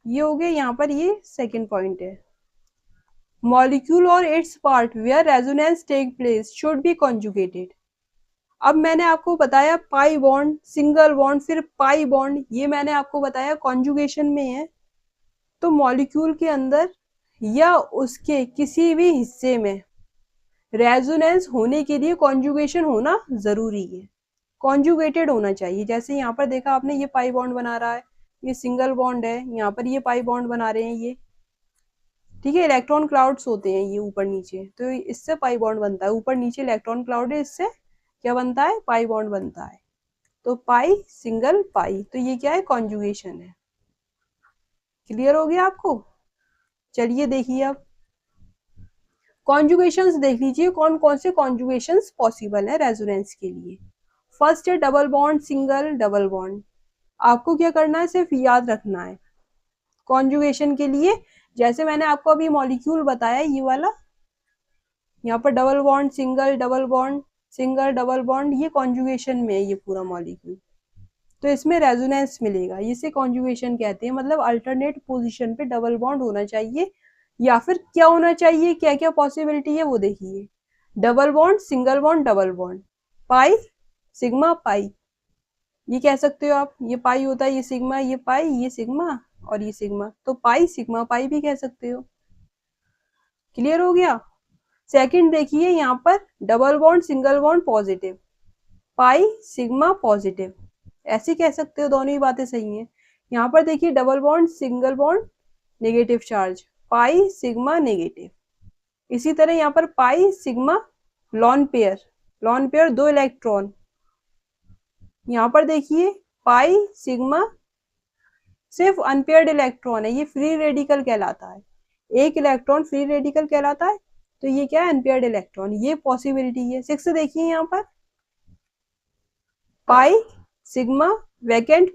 [SPEAKER 1] ये हो गया, यहाँ पर ये सेकेंड पॉइंट है, मॉलिक्यूल और its part where resonance take place should be conjugated. अब मैंने आपको बताया पाई बॉन्ड, सिंगल बॉन्ड, फिर पाई बॉन्ड, ये मैंने आपको बताया कॉन्जुगेशन में है, तो मॉलिक्यूल के अंदर या उसके किसी भी हिस्से में रेजोनेंस होने के लिए कॉन्जुगेशन होना जरूरी है, कॉन्जुगेटेड होना चाहिए। जैसे यहाँ पर देखा आपने, ये पाई बॉन्ड बना रहा है, ये सिंगल बॉन्ड है, यहाँ पर ये पाई बॉन्ड बना रहे हैं, ये ठीक है, इलेक्ट्रॉन क्लाउड्स होते हैं ये ऊपर नीचे, तो इससे पाई बॉन्ड बनता है, ऊपर नीचे इलेक्ट्रॉन क्लाउड है, इससे क्या बनता है, पाई बॉन्ड बनता है, तो पाई सिंगल पाई, तो ये क्या है, कॉन्जुगेशन है। क्लियर हो गया आपको। चलिए देखिए अब कॉन्जुगेशंस देख लीजिए, कौन कौन से कॉन्जुगेशंस पॉसिबल है रेजोनेंस के लिए। फर्स्ट है double bond, single, double bond. आपको क्या करना है, सिर्फ याद रखना है कॉन्जुगेशन के लिए, जैसे मैंने आपको अभी मॉलिक्यूल बताया ये वाला, यहाँ पर double bond, single, double bond, single, double bond, ये कॉन्जुगेशन में है ये पूरा मॉलिक्यूल, तो इसमें रेजोनेंस मिलेगा, इसे कॉन्जुगेशन कहते हैं। मतलब अल्टरनेट पोजीशन पे डबल बॉन्ड होना चाहिए, या फिर क्या होना चाहिए, क्या क्या पॉसिबिलिटी है वो देखिए। Double bond, single bond, double bond, पाई सिग्मा पाई, ये कह सकते हो आप। ये पाई होता है, ये सिग्मा, ये पाई, ये सिग्मा और ये सिग्मा, तो पाई सिग्मा पाई भी कह सकते हो। क्लियर हो गया। सेकंड देखिए यहाँ पर double bond single bond positive, pi sigma positive, ऐसे कह सकते हो, दोनों ही बातें सही हैं। यहाँ पर देखिए double bond single bond negative charge, पाई सिग्मा नेगेटिव। इसी तरह यहाँ पर पाई सिग्मा लॉन पेयर दो इलेक्ट्रॉन, यहाँ पर देखिए पाई सिग्मा सिर्फ अनपेयर्ड इलेक्ट्रॉन है, ये फ्री रेडिकल कहलाता है, एक इलेक्ट्रॉन फ्री रेडिकल कहलाता है, तो ये क्या है, अनपेयर्ड इलेक्ट्रॉन, ये पॉसिबिलिटी है। सिक्स देखिए यहाँ पर पाई सिग्मा वैकेंट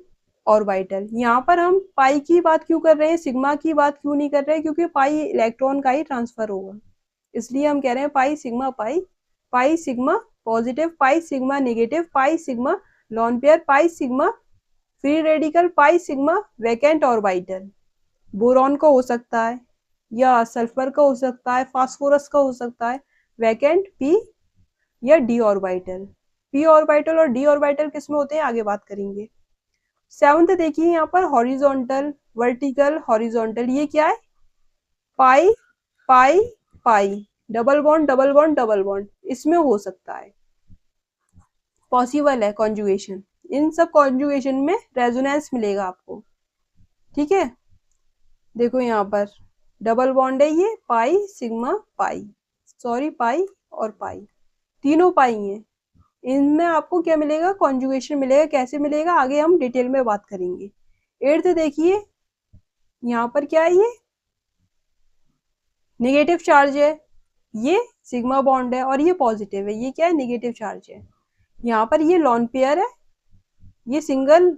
[SPEAKER 1] ऑर्बिटल, यहाँ पर हम पाई की बात क्यों कर रहे हैं, सिग्मा की बात क्यों नहीं कर रहे, क्योंकि पाई इलेक्ट्रॉन का ही ट्रांसफर होगा, इसलिए हम कह रहे हैं पाई sigma pi, pi sigma positive, pi sigma negative, pi sigma lone pair, pi sigma free radical, पाई सिग्मा वैकेंट ऑर्बिटल। बोरॉन का हो सकता है या सल्फर का हो सकता है, फास्फोरस का हो सकता है, वैकेंट पी या डी ऑर्बिटल। पी ऑर्बिटल और डी ऑर्बिटल किसमें होते हैं आगे बात करेंगे। सेवंथ देखिए यहाँ पर हॉरिजॉन्टल वर्टिकल हॉरिजॉन्टल, ये क्या है, pi pi pi, double bond double bond double bond, इसमें हो सकता है, पॉसिबल है कॉन्जुगेशन। इन सब कॉन्जुगेशन में रेजोनेंस मिलेगा आपको। ठीक है, देखो यहाँ पर डबल बॉन्ड है, ये पाई सिग्मा पाई, सॉरी पाई और पाई, तीनों पाई हैं, इनमें आपको क्या मिलेगा, कॉन्जुगेशन मिलेगा। कैसे मिलेगा आगे हम डिटेल में बात करेंगे। एट्थ देखिए यहाँ पर क्या है, ये नेगेटिव चार्ज है, ये सिग्मा बॉन्ड है और ये पॉजिटिव है, ये क्या है, नेगेटिव चार्ज है। यहाँ पर ये लॉन पेयर है, ये सिंगल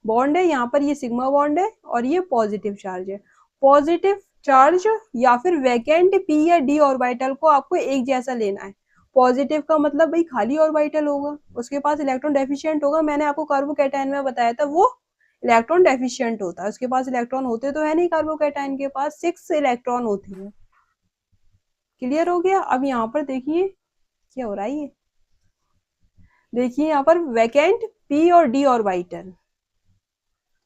[SPEAKER 1] बॉन्ड है, यहाँ पर ये सिग्मा बॉन्ड है और ये पॉजिटिव चार्ज है। पॉजिटिव चार्ज या फिर वैकेंट पी या डी ऑर्बिटल को आपको एक जैसा लेना है। पॉजिटिव का मतलब भाई खाली ऑर्बिटल होगा, उसके पास इलेक्ट्रॉन डेफिशिएंट होगा, मैंने आपको कार्बोकैटायन में बताया था, वो इलेक्ट्रॉन डेफिशिएंट होता है, उसके पास इलेक्ट्रॉन होते तो है नहीं, कार्बोकैटायन के पास 6 इलेक्ट्रॉन होती है। क्लियर हो गया। अब यहाँ पर देखिए क्या हो रहा है, ये देखिए यहाँ पर वैकेंट पी और डी ऑर्बिटल,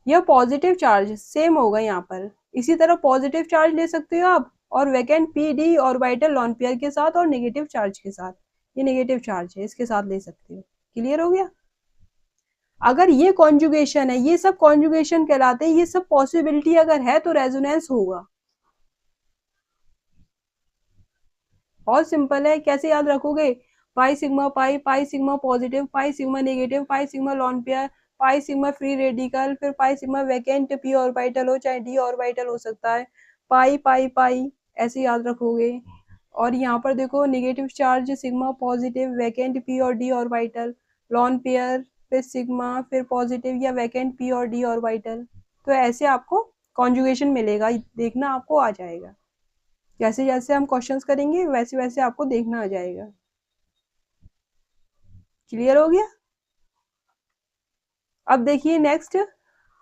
[SPEAKER 1] यह पॉजिटिव चार्ज सेम होगा यहाँ पर। इसी तरह पॉजिटिव चार्ज ले सकते हो आप और vacant P D orbital lone pair के साथ और नेगेटिव चार्ज के साथ, ये नेगेटिव चार्ज है, इसके साथ ले सकते हो। क्लियर हो गया। अगर ये कॉन्जुगेशन है, ये सब कॉन्जुगेशन कहलाते हैं, ये सब पॉसिबिलिटी अगर है तो रेजोनेंस होगा। बहुत सिंपल है, कैसे याद रखोगे, pi sigma pi, pi sigma positive, pi sigma negative, pi sigma lone pair, pi sigma free radical, फिर pi sigma vacant p orbital हो चाहे डी ऑर्बिटल हो सकता है, पाई पाई पाई, ऐसे याद रखोगे। और यहाँ पर देखो negative charge sigma positive vacant P और डी ऑर्बिटल, लॉन पेयर फिर सिग्मा फिर पॉजिटिव या वैकेंट पी और डी ऑर्बिटल, तो ऐसे आपको कॉन्जुगेशन मिलेगा, देखना आपको आ जाएगा। जैसे जैसे हम क्वेश्चंस करेंगे वैसे वैसे आपको देखना आ जाएगा। क्लियर हो गया। अब देखिए नेक्स्ट,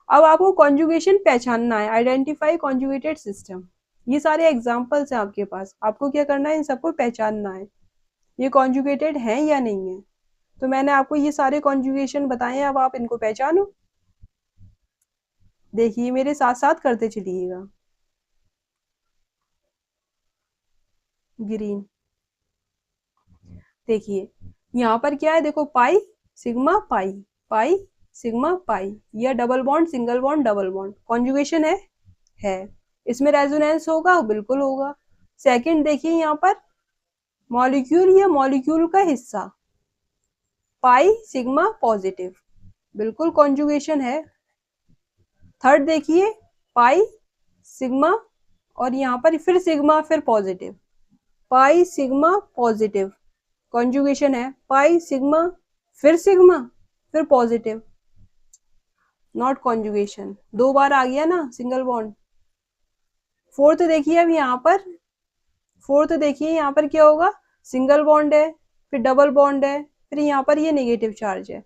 [SPEAKER 1] अब आपको कॉन्जुगेशन पहचानना है, आइडेंटिफाई कॉन्जुगेटेड सिस्टम। ये सारे एग्जांपल्स हैं आपके पास, आपको क्या करना है, इन सबको पहचानना है, ये कॉन्जुगेटेड हैं या नहीं है। तो मैंने आपको ये सारे कॉन्जुगेशन बताए हैं, अब आप इनको पहचानो। देखिए मेरे साथ साथ करते चलिएगा। ग्रीन, देखिए यहाँ पर क्या है, देखो पाई सिग्मा पाई, पाई सिग्मा पाई, या double bond single bond double bond, conjugation है। इसमें रेजोनेंस होगा, बिल्कुल होगा। सेकंड देखिए यहाँ पर मॉलिक्यूल या मॉलिक्यूल का हिस्सा, पाई सिग्मा पॉजिटिव, बिल्कुल कॉन्जुगेशन है। थर्ड देखिए पाई सिग्मा और यहाँ पर फिर सिग्मा फिर positive, pi sigma positive, conjugation है। पाई सिग्मा फिर पॉजिटिव, नॉट कॉन्जुगेशन, दो बार आ गया ना सिंगल बॉन्ड। फोर्थ देखिए, अब यहाँ पर फोर्थ देखिए यहाँ पर क्या होगा, सिंगल बॉन्ड है फिर डबल बॉन्ड है फिर यहाँ पर ये नेगेटिव चार्ज है,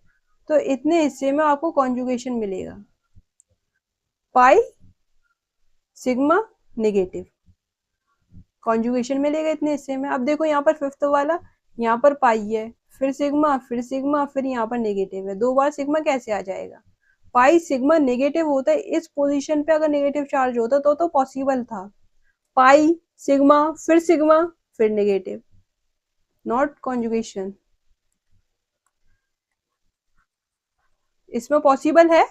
[SPEAKER 1] तो इतने हिस्से में आपको कॉन्जुगेशन मिलेगा, पाई सिग्मा नेगेटिव, कॉन्जुगेशन मिलेगा इतने हिस्से में। अब देखो यहाँ पर फिफ्थ वाला, यहाँ पर पाई है, फिर सिग्मा, फिर सिग्मा, फिर यहाँ पर नेगेटिव है, 2 बार सिग्मा कैसे आ जाएगा? पाई सिग्मा नेगेटिव होता है, इस पोजीशन पे अगर नेगेटिव चार्ज होता तो पॉसिबल था। पाई सिग्मा फिर नेगेटिव, नॉट कॉन्जुगेशन। इसमें पॉसिबल है?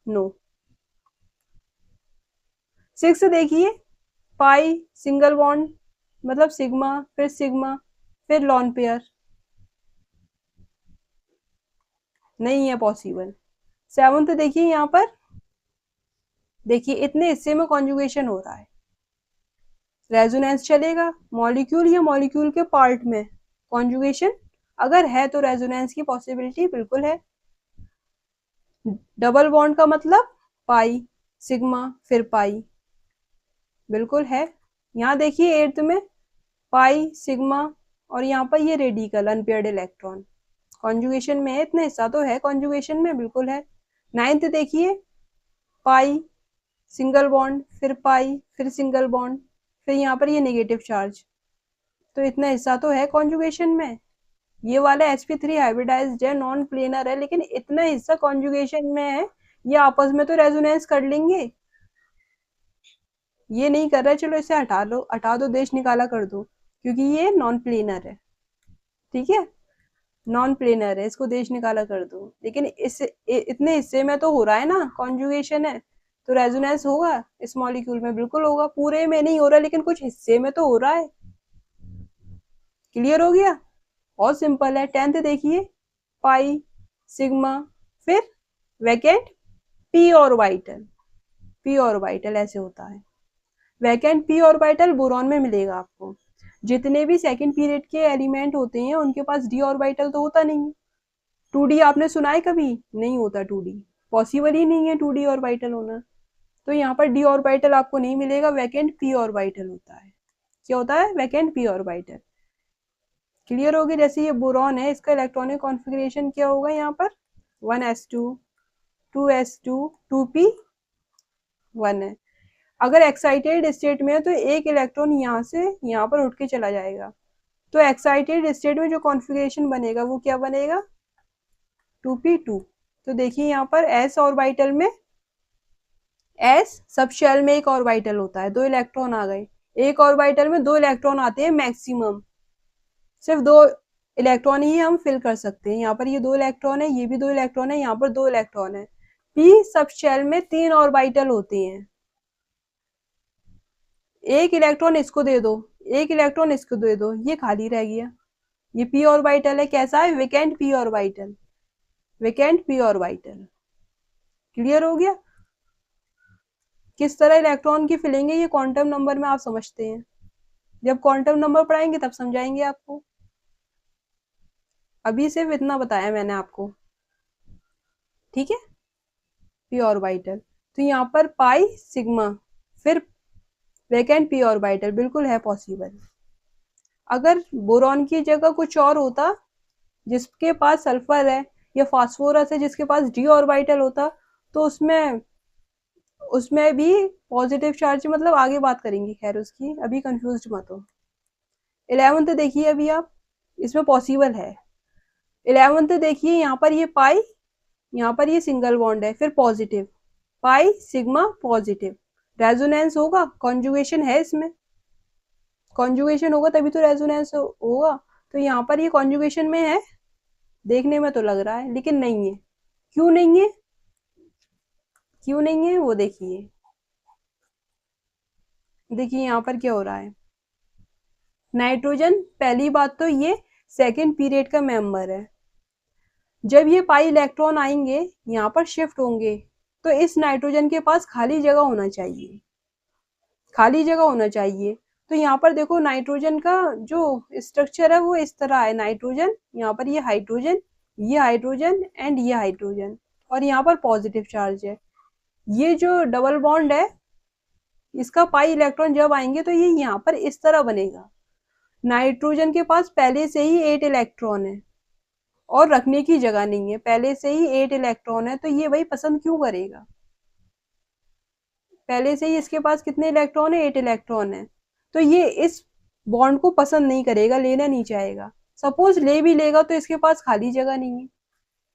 [SPEAKER 1] नो। 6 देखिए, पाई सिंगल बॉन्ड मतलब सिग्मा फिर लॉन पेयर, नहीं है पॉसिबल। 7 देखिए, यहाँ पर देखिए इतने हिस्से में कॉन्जुगेशन हो रहा है, रेजोनेंस चलेगा मॉलिक्यूल या मॉलिक्यूल के पार्ट में कॉन्जुगेशन अगर है तो रेजोनेंस की पॉसिबिलिटी बिल्कुल है। डबल बॉन्ड का मतलब पाई सिग्मा फिर पाई, बिल्कुल है। यहाँ देखिए 8th में पाई सिग्मा और यहाँ पर ये रेडिकल अनपेयर्ड इलेक्ट्रॉन कॉन्जुगेशन में है, इतना हिस्सा तो है कॉन्जुगेशन में, बिल्कुल है। 9th देखिए, पाई सिंगल बॉन्ड फिर पाई फिर सिंगल बॉन्ड फिर यहाँ पर ये नेगेटिव चार्ज, तो इतना हिस्सा तो है कॉन्जुगेशन में। ये वाला sp3 हाइब्रिडाइज्ड है, नॉन प्लेनर है, लेकिन इतना हिस्सा कॉन्जुगेशन में है, ये आपस में तो रेजोनेंस कर लेंगे। ये नहीं कर रहा, चलो इसे हटा लो, हटा दो, देश निकाला कर दो, क्योंकि ये नॉन प्लेनर है। ठीक है, नॉन प्लेनर है, इसको देश निकाला कर दो। लेकिन इतने हिस्से में तो हो रहा है ना कॉन्जुगेशन है, तो रेजोनेंस होगा इस मॉलिक्यूल में, बिल्कुल होगा। पूरे में नहीं हो रहा, लेकिन कुछ हिस्से में तो हो रहा है। क्लियर हो गया? बहुत सिंपल है। 10th देखिए, पाई सिग्मा फिर vacant p orbital, P orbital ऐसे होता है। वैकेंट पी ऑर्बिटल बोरॉन में मिलेगा आपको। जितने भी सेकंड पीरियड के एलिमेंट होते हैं उनके पास डी ऑर्बिटल तो होता नहीं है। 2D आपने सुना है कभी? नहीं होता 2D, पॉसिबल ही नहीं है 2D ऑर्बिटल होना। तो यहाँ पर डी ऑर्बिटल आपको नहीं मिलेगा, वैकेंट पी ऑर्बिटल होता है। क्या होता है? Vacant p orbital. क्लियर हो गया? जैसे ये बोरॉन है, इसका इलेक्ट्रॉनिक कॉन्फ़िगरेशन क्या होगा? यहाँ पर 1s2 2s2 2p1 है। अगर एक्साइटेड स्टेट में है तो एक इलेक्ट्रॉन यहाँ से यहाँ पर उठ के चला जाएगा, तो एक्साइटेड स्टेट में जो कॉन्फ़िगरेशन बनेगा वो क्या बनेगा? 2p2। तो देखिए यहाँ पर s ऑर्बिटल में, s सब शेल में एक ऑर्बिटल होता है, 2 इलेक्ट्रॉन आ गए। एक ऑर्बिटल में 2 इलेक्ट्रॉन आते हैं मैक्सिमम, सिर्फ 2 इलेक्ट्रॉन ही हम फिल कर सकते हैं। यहाँ पर ये 2 इलेक्ट्रॉन है, ये भी 2 इलेक्ट्रॉन है, यहाँ पर 2 इलेक्ट्रॉन है। p सब शेल में 3 ऑर्बिटल होते हैं, एक इलेक्ट्रॉन इसको दे दो, एक इलेक्ट्रॉन इसको दे दो, ये खाली रह गया। ये p ऑर्बिटल है, कैसा है? Vacant p orbital, vacant p orbital. Clear हो गया? किस तरह इलेक्ट्रॉन की फिलिंग है ये क्वांटम नंबर में आप समझते हैं, जब क्वांटम नंबर पढ़ाएंगे तब समझाएंगे आपको। अभी सिर्फ इतना बताया मैंने आपको, ठीक है? p ऑर्बिटल, तो यहाँ पर पाई सिग्मा फिर वेकेंट p ऑर्बिटल, बिल्कुल है पॉसिबल। अगर बोरॉन की जगह कुछ और होता, जिसके पास सल्फर है या फास्फोरस है जिसके पास d ऑर्बिटल होता, तो उसमें भी पॉजिटिव चार्ज, मतलब आगे बात करेंगे, खैर उसकी, अभी कंफ्यूज मत हो। 11th देखिए अभी आप, इसमें पॉसिबल है। 11th देखिए, यहाँ पर ये पाई, यहाँ पर ये सिंगल बॉन्ड है, फिर positive, pi sigma positive, resonance होगा, कॉन्जुगेशन है इसमें, कॉन्जुगेशन होगा तभी तो रेजोनेंस होगा। तो यहाँ पर ये कॉन्जुगेशन में है, देखने में तो लग रहा है, लेकिन नहीं है। क्यों नहीं है? क्यों नहीं है वो देखिए, देखिए यहाँ पर क्या हो रहा है। नाइट्रोजन, पहली बात तो ये सेकंड पीरियड का मेंबर है, जब ये पाई इलेक्ट्रॉन आएंगे यहाँ पर शिफ्ट होंगे, तो इस नाइट्रोजन के पास खाली जगह होना चाहिए, खाली जगह होना चाहिए। तो यहाँ पर देखो नाइट्रोजन का जो स्ट्रक्चर है वो इस तरह है, नाइट्रोजन, यहाँ पर ये हाइड्रोजन एंड ये हाइड्रोजन, और यहाँ पर पॉजिटिव चार्ज है। ये जो डबल बॉन्ड है, इसका पाई इलेक्ट्रॉन जब आएंगे तो ये यहाँ पर इस तरह बनेगा। नाइट्रोजन के पास पहले से ही 8 इलेक्ट्रॉन है और रखने की जगह नहीं है, पहले से ही 8 इलेक्ट्रॉन है, तो ये भाई पसंद क्यों करेगा? पहले से ही इसके पास कितने इलेक्ट्रॉन है? 8 इलेक्ट्रॉन है, तो ये इस बॉन्ड को पसंद नहीं करेगा, लेना नहीं चाहेगा। सपोज ले भी लेगा तो इसके पास खाली जगह नहीं है,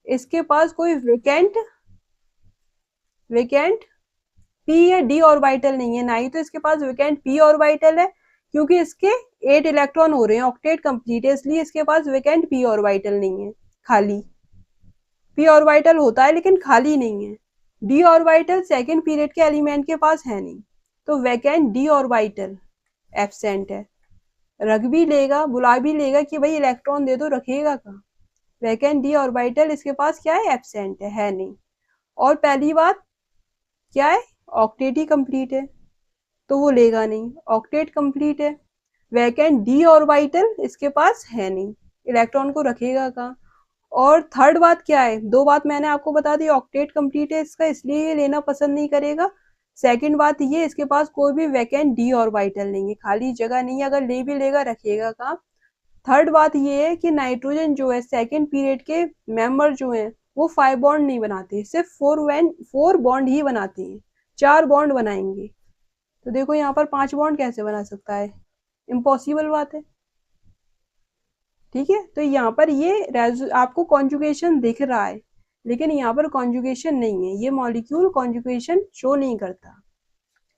[SPEAKER 1] इसके पास कोई वेकेंट वेकेंट पी या डी ऑर्बिटल नहीं है, ना ही तो इसके पास वेकेंट पी ऑर्बिटल है, क्योंकि इसके 8 इलेक्ट्रॉन हो रहे हैं, ऑक्टेट कंप्लीट है, इसलिए इसके पास वेकेंट पी ऑर्बिटल नहीं है खाली। पी ऑर्बिटल होता है लेकिन खाली नहीं है। डी ऑर्बिटल सेकेंड पीरियड के एलिमेंट के पास है नहीं, तो वैकेंट डी ऑर्बिटल एब्सेंट है। रख भी लेगा, बुला भी लेगा कि भाई इलेक्ट्रॉन दे दो, रखेगा कहाँ? वैकेंट डी ऑर्बिटल इसके पास क्या है? एब्सेंट है नहीं। और पहली बात क्या है? ऑक्टेट ही कंप्लीट है, तो वो लेगा नहीं, ऑक्टेट कंप्लीट है। वैकेंट डी ऑर्बिटल इसके पास है नहीं, इलेक्ट्रॉन को रखेगा कहाँ? और थर्ड बात क्या है? दो बात मैंने आपको बता दी, ऑक्टेट कंप्लीट है इसका, इसलिए ये लेना पसंद नहीं करेगा। सेकंड बात ये, इसके पास कोई भी वैकेंट डी ऑर्बिटल नहीं है, खाली जगह नहीं है, अगर ले भी लेगा रखेगा कहाँ? थर्ड बात ये है कि नाइट्रोजन जो है सेकंड पीरियड के मेंबर जो हैं वो 5 बॉन्ड नहीं बनाते, सिर्फ 4 बॉन्ड ही बनाते हैं। 4 बॉन्ड बनाएंगे, तो देखो यहाँ पर 5 बॉन्ड कैसे बना सकता है? इम्पॉसिबल बात है। ठीक है, तो यहाँ पर ये आपको कॉन्जुगेशन दिख रहा है, लेकिन यहाँ पर कॉन्जुगेशन नहीं है, ये मॉलिक्यूल कॉन्जुगेशन शो नहीं करता।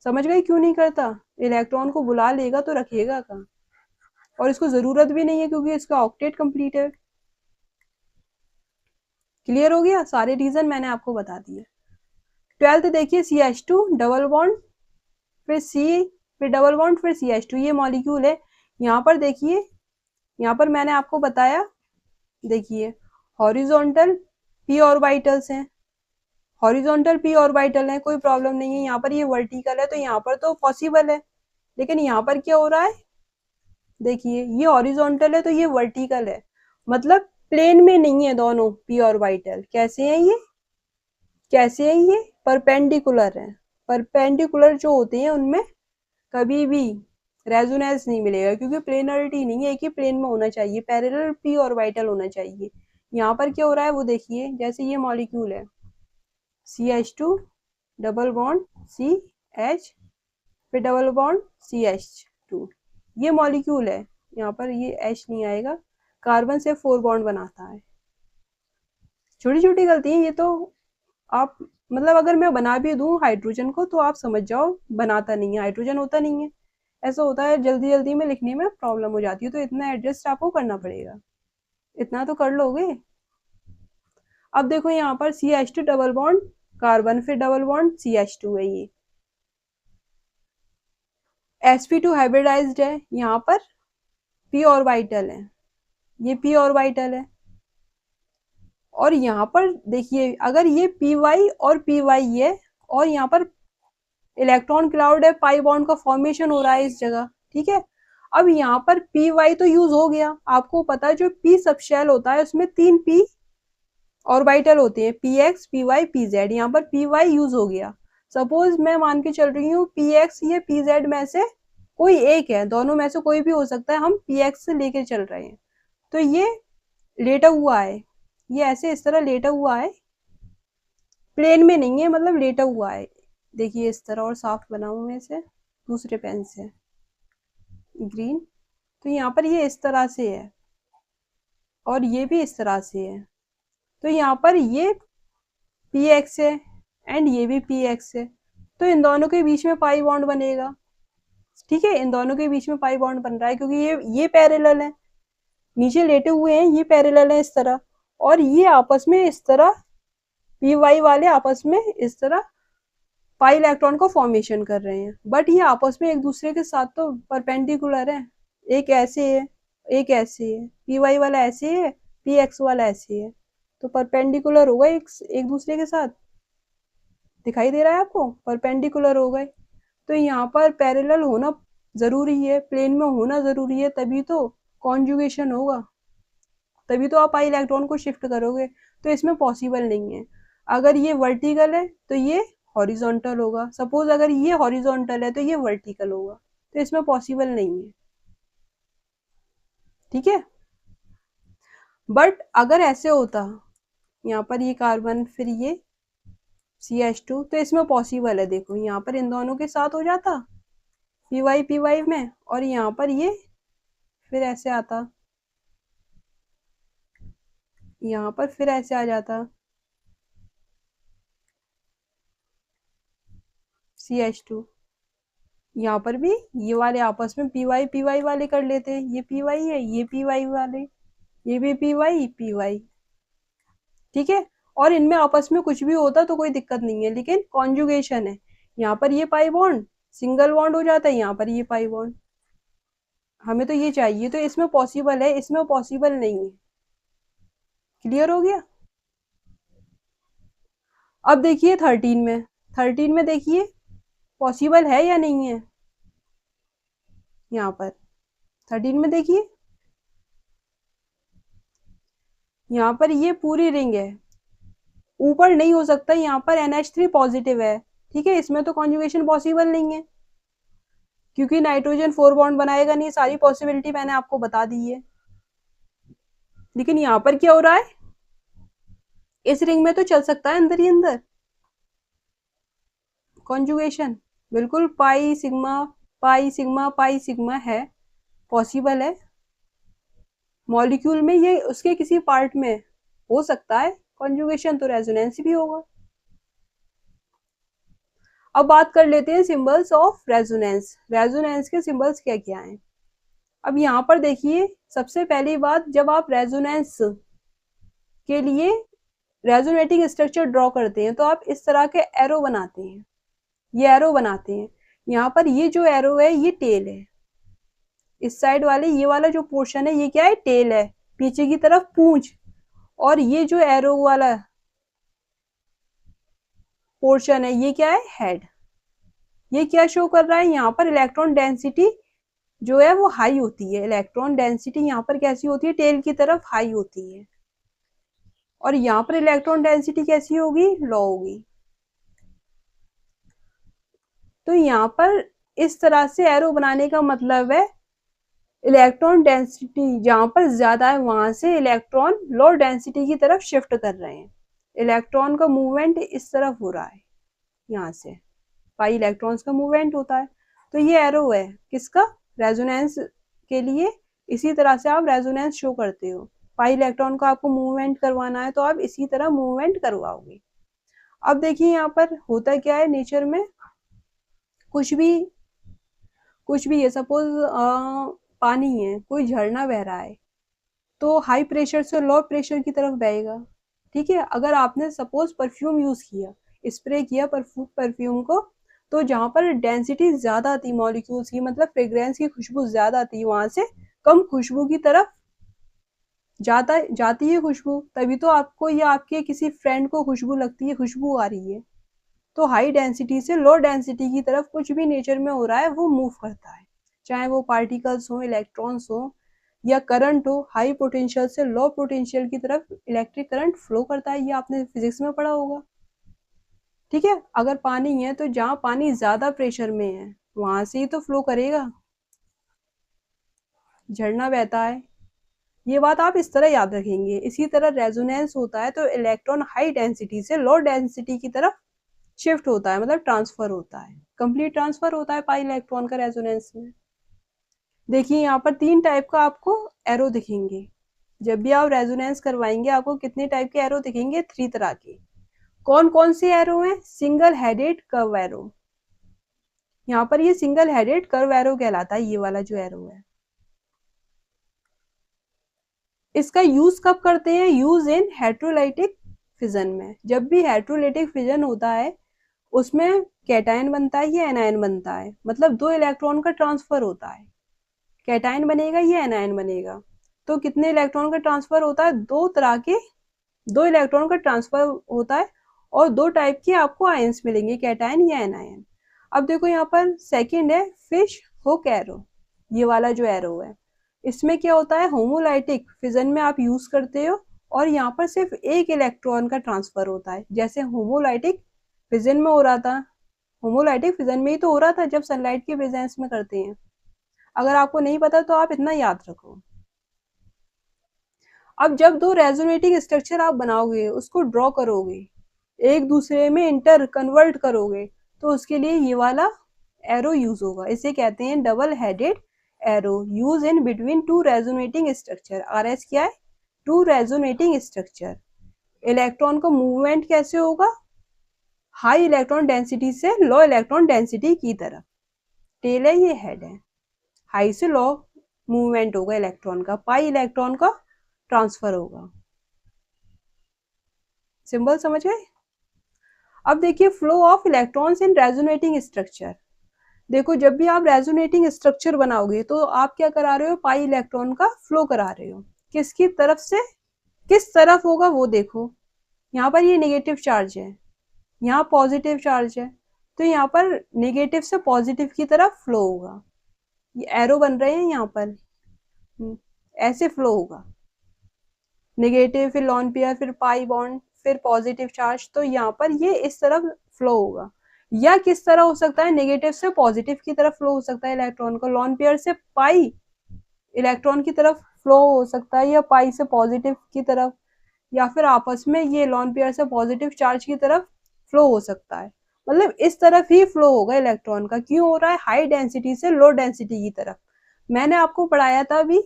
[SPEAKER 1] समझ गए क्यों नहीं करता? इलेक्ट्रॉन को बुला लेगा तो रखेगा कहाँ, और इसको जरूरत भी नहीं है क्योंकि इसका ऑक्टेट कंप्लीट है। क्लियर हो गया? सारे रीजन मैंने आपको बता दिए। 12th देखिए, CH2 डबल बॉन्ड, फिर C, फिर डबल बॉन्ड, फिर CH2, ये मॉलिक्यूल है। यहाँ पर देखिए, यहाँ पर मैंने आपको बताया, देखिए हॉरिजॉन्टल p ऑर्बिटल्स हैं, हॉरिजॉन्टल p ऑर्बिटल है, कोई प्रॉब्लम नहीं है। यहाँ पर ये वर्टिकल है तो यहाँ पर तो पॉसिबल है, लेकिन यहाँ पर क्या हो रहा है? देखिए ये हॉरिजॉन्टल है तो ये वर्टिकल है, मतलब प्लेन में नहीं है दोनों p ऑर्बिटल। कैसे हैं ये? कैसे हैं ये? परपेंडिकुलर है। परपेंडिकुलर जो होते हैं उनमें कभी भी रेजोनेंस नहीं मिलेगा, क्योंकि प्लेनरिटी नहीं है, एक ही प्लेन में होना चाहिए, पैरेलल p ऑर्बिटल होना चाहिए। यहाँ पर क्या हो रहा है वो देखिए, जैसे ये मॉलिक्यूल है CH2 डबल बॉन्ड CH, फिर डबल बॉन्ड CH2, ये मॉलिक्यूल है। यहाँ पर ये H नहीं आएगा, कार्बन से 4 बॉन्ड बनाता है। छोटी छोटी गलती है ये तो, आप मतलब अगर मैं बना भी दूं हाइड्रोजन को तो आप समझ जाओ बनाता नहीं है, हाइड्रोजन होता नहीं है। ऐसा होता है, जल्दी जल्दी में लिखने में प्रॉब्लम हो जाती है, तो इतना एडजस्ट आपको करना पड़ेगा, इतना तो कर लोगे। अब देखो यहाँ पर CH2 डबल बॉन्ड कार्बन, फिर डबल बॉन्ड CH2 है, ये sp2 हाइब्रिडाइज्ड है, यहाँ पर p ऑर्बिटल है, ये p ऑर्बिटल है। और यहाँ पर देखिए, अगर ये py और py है और यहाँ पर इलेक्ट्रॉन क्लाउड है, पाई बॉन्ड का फॉर्मेशन हो रहा है इस जगह, ठीक है। अब यहाँ पर py तो यूज हो गया, आपको पता है जो p सबशेल होता है उसमें 3 p ऑर्बिटल होते हैं, px py pz, यहाँ पर py यूज हो गया। सपोज मैं मान के चल रही हूँ px या pz में से कोई एक है, दोनों में से कोई भी हो सकता है, हम px से लेके चल रहे हैं, तो ये लेटा हुआ है, ये ऐसे इस तरह लेटा हुआ है, प्लेन में नहीं है, मतलब लेटा हुआ है। देखिए इस तरह, और साफ बनाऊं मैं इसे दूसरे पेन से, ग्रीन, तो यहाँ पर ये इस तरह से है और ये भी इस तरह से है, तो यहाँ पर ये px है एंड ये भी px है, तो इन दोनों के बीच में पाई बॉन्ड बनेगा। ठीक है, इन दोनों के बीच में पाई बॉन्ड बन रहा है क्योंकि ये पैरेलल है, नीचे लेटे हुए हैं, ये पैरेलल है इस तरह, और ये आपस में इस तरह py वाले आपस में इस तरह पाई इलेक्ट्रॉन को फॉर्मेशन कर रहे हैं, बट ये आपस में एक दूसरे के साथ तो परपेंडिकुलर है, एक ऐसे है एक ऐसे है, py वाला ऐसे है px वाला ऐसे है, तो परपेंडिकुलर हो गए एक दूसरे के साथ। दिखाई दे रहा है आपको? परपेंडिकुलर हो गए, तो यहाँ पर पैरेलल होना जरूरी है, प्लेन में होना जरूरी है, तभी तो कॉन्जुगेशन होगा, तभी तो आप आई इलेक्ट्रॉन को शिफ्ट करोगे, तो इसमें पॉसिबल नहीं है। अगर ये वर्टिकल है तो ये हॉरिजॉन्टल होगा, सपोज अगर ये हॉरिजॉन्टल है तो ये वर्टिकल होगा, तो इसमें पॉसिबल नहीं है। ठीक है, बट अगर ऐसे होता, यहाँ पर ये कार्बन फिर ये CH2, तो इसमें पॉसिबल है, देखो यहाँ पर इन दोनों के साथ हो जाता py py में, और यहाँ पर ये फिर ऐसे आता, यहाँ पर फिर ऐसे आ जाता CH2। यहाँ पर भी ये वाले आपस में पी वाई वाले कर लेते हैं, ये पी वाई है, ये पी वाई वाले, ये भी पी वाई। ठीक है, और इनमें आपस में कुछ भी होता तो कोई दिक्कत नहीं है, लेकिन कॉन्जुगेशन है, यहाँ पर ये पाई बॉन्ड सिंगल बॉन्ड हो जाता है, यहाँ पर ये पाई बॉन्ड, हमें तो ये चाहिए, तो इसमें पॉसिबल है, इसमें पॉसिबल नहीं है। क्लियर हो गया। अब देखिए 13 में, 13 में देखिए पॉसिबल है या नहीं है, यहाँ पर 13 में देखिए, यहाँ पर ये पूरी रिंग है, ऊपर नहीं हो सकता, यहाँ पर NH3 पॉजिटिव है, ठीक है, इसमें तो कॉन्जुगेशन पॉसिबल नहीं है, क्योंकि नाइट्रोजन 4 बॉन्ड बनाएगा नहीं, सारी पॉसिबिलिटी मैंने आपको बता दी है। लेकिन यहाँ पर क्या हो रहा है, इस रिंग में तो चल सकता है अंदर ही अंदर कॉन्जुगेशन, बिल्कुल पाई सिग्मा पाई सिग्मा पाई सिग्मा है, पॉसिबल है, मॉलिक्यूल में ये उसके किसी पार्ट में हो सकता है कॉन्जुगेशन, तो रेजोनेंस भी होगा। अब बात कर लेते हैं सिंबल्स ऑफ रेजोनेंस, रेजोनेंस के सिंबल्स क्या क्या हैं। अब यहाँ पर देखिए, सबसे पहली बात, जब आप रेजोनेंस के लिए रेजोनेटिंग स्ट्रक्चर ड्रॉ करते हैं तो आप इस तरह के एरो बनाते हैं, ये एरो बनाते हैं, यहाँ पर ये जो एरो है ये टेल है, इस साइड वाले ये वाला जो पोर्शन है ये क्या है, टेल है, पीछे की तरफ पूंछ, और ये जो एरो वाला पोर्शन है ये क्या है, हेड। ये क्या शो कर रहा है, यहाँ पर इलेक्ट्रॉन डेंसिटी जो है वो हाई होती है, इलेक्ट्रॉन डेंसिटी यहाँ पर कैसी होती है, टेल की तरफ हाई होती है, और यहाँ पर इलेक्ट्रॉन डेंसिटी कैसी होगी, लो होगी। तो यहाँ पर इस तरह से एरो बनाने का मतलब है इलेक्ट्रॉन डेंसिटी जहाँ पर ज्यादा है वहां से इलेक्ट्रॉन लो डेंसिटी की तरफ शिफ्ट कर रहे हैं, इलेक्ट्रॉन का मूवमेंट इस तरफ हो रहा है, यहाँ से पाई इलेक्ट्रॉन्स का मूवमेंट होता है। तो ये एरो है किसका, रेजोनेंस के लिए, इसी तरह से आप रेजोनेंस शो करते हो, पाई इलेक्ट्रॉन को आपको मूवमेंट करवाना है तो आप इसी तरह मूवमेंट करवाओगे। अब देखिए यहाँ पर होता क्या है नेचर में, कुछ भी है, सपोज पानी है, कोई झरना बह रहा है, तो हाई प्रेशर से लो प्रेशर की तरफ बहेगा, ठीक है। अगर आपने सपोज परफ्यूम यूज किया, स्प्रे किया परफ्यूम को, तो जहां पर डेंसिटी ज्यादा थी मॉलिक्यूल्स की, मतलब फ्रेग्रेंस की खुशबू ज्यादा थी, वहां से कम खुशबू की तरफ जाती है खुशबू, तभी तो आपको या आपके किसी फ्रेंड को खुशबू लगती है, खुशबू आ रही है। तो हाई डेंसिटी से लो डेंसिटी की तरफ कुछ भी नेचर में हो रहा है वो मूव करता है, चाहे वो पार्टिकल्स हो, इलेक्ट्रॉन्स हो, या करंट हो, हाई पोटेंशियल से लो पोटेंशियल की तरफ इलेक्ट्रिक करंट फ्लो करता है, ये आपने फिजिक्स में पढ़ा होगा, ठीक है। अगर पानी है तो जहाँ पानी ज्यादा प्रेशर में है वहां से ही तो फ्लो करेगा, झरना बहता है, ये बात आप इस तरह याद रखेंगे। इसी तरह रेजोनेंस होता है तो इलेक्ट्रॉन हाई डेंसिटी से लो डेंसिटी की तरफ शिफ्ट होता है, मतलब ट्रांसफर होता है, कंप्लीट ट्रांसफर होता है पाई इलेक्ट्रॉन का रेजोनेंस में। देखिए यहाँ पर 3 टाइप का आपको एरो दिखेंगे, जब भी आप रेजोनेंस करवाएंगे आपको कितने टाइप के एरो दिखेंगे, 3 तरह के। कौन कौन से एरो हैं, सिंगल हेडेड कर्व एरो, यहाँ पर ये सिंगल हेडेड कर्व एरो कहलाता है, ये वाला जो एरो है। इसका यूज कब करते हैं, यूज इन हेट्रोलाइटिक फिजन में, जब भी हेट्रोलाइटिक फिजन होता है उसमें कैटायन बनता है या एनायन बनता है, मतलब 2 इलेक्ट्रॉन का ट्रांसफर होता है, कैटायन बनेगा या एनायन बनेगा। तो कितने इलेक्ट्रॉन का ट्रांसफर होता है, 2 तरह के, 2 इलेक्ट्रॉन का ट्रांसफर होता है, और 2 टाइप के आपको आयंस मिलेंगे, कैटायन या एनायन। अब देखो यहाँ पर सेकंड है फिश हुक एरो, ये वाला जो एरो है, इसमें क्या होता है, होमोलाइटिक फिजन में आप यूज करते हो, और यहाँ पर सिर्फ एक इलेक्ट्रॉन का ट्रांसफर होता है, जैसे होमोलाइटिक फिजन में हो रहा था, होमोलाइटिक फिजन में ही तो हो रहा था जब सनलाइट के प्रेजेंस में करते हैं। अगर आपको नहीं पता तो आप इतना याद रखो। अब जब 2 रेजोनेटिंग स्ट्रक्चर आप बनाओगे, उसको ड्रॉ करोगे, एक दूसरे में इंटर कन्वर्ट करोगे, तो उसके लिए ये वाला एरो यूज होगा, इसे कहते हैं double headed arrow use in between two resonating structure. RS क्या है? Two resonating structure. इलेक्ट्रॉन का मूवमेंट कैसे होगा? हाई इलेक्ट्रॉन डेंसिटी से लो इलेक्ट्रॉन डेंसिटी की तरफ। टेल है, ये हेड है। हाई से लो मूवमेंट होगा इलेक्ट्रॉन का, पाई इलेक्ट्रॉन का ट्रांसफर होगा। सिंबल समझ गए? अब देखिए flow of electrons in resonating structure. देखो जब भी आप रेजोनेटिंग स्ट्रक्चर बनाओगे तो आप क्या करा रहे हो? पाई इलेक्ट्रॉन का फ्लो करा रहे हो। किसकी तरफ से? किस तरफ होगा वो देखो। यहाँ पर ये नेगेटिव चार्ज है, यहाँ पॉजिटिव चार्ज है, तो यहाँ पर नेगेटिव से पॉजिटिव की तरफ फ्लो होगा। ये एरो बन रहे हैं यहाँ पर, ऐसे फ्लो होगा। नेगेटिव, फिर लॉन पेयर, फिर पाई बॉन्ड, फिर पॉजिटिव चार्ज, तो यहाँ पर ये इस तरफ फ्लो होगा। या किस तरह हो सकता है? नेगेटिव से पॉजिटिव की तरफ फ्लो हो सकता है इलेक्ट्रॉन का, लॉन पेयर से पाई इलेक्ट्रॉन की तरफ फ्लो हो सकता है, या पाई से पॉजिटिव की तरफ, या फिर आपस में ये लॉन पेयर से पॉजिटिव चार्ज की तरफ फ्लो हो सकता है। मतलब इस तरफ ही फ्लो होगा इलेक्ट्रॉन का। क्यों हो रहा है? हाई डेंसिटी से लो डेंसिटी की तरफ। मैंने आपको पढ़ाया था अभी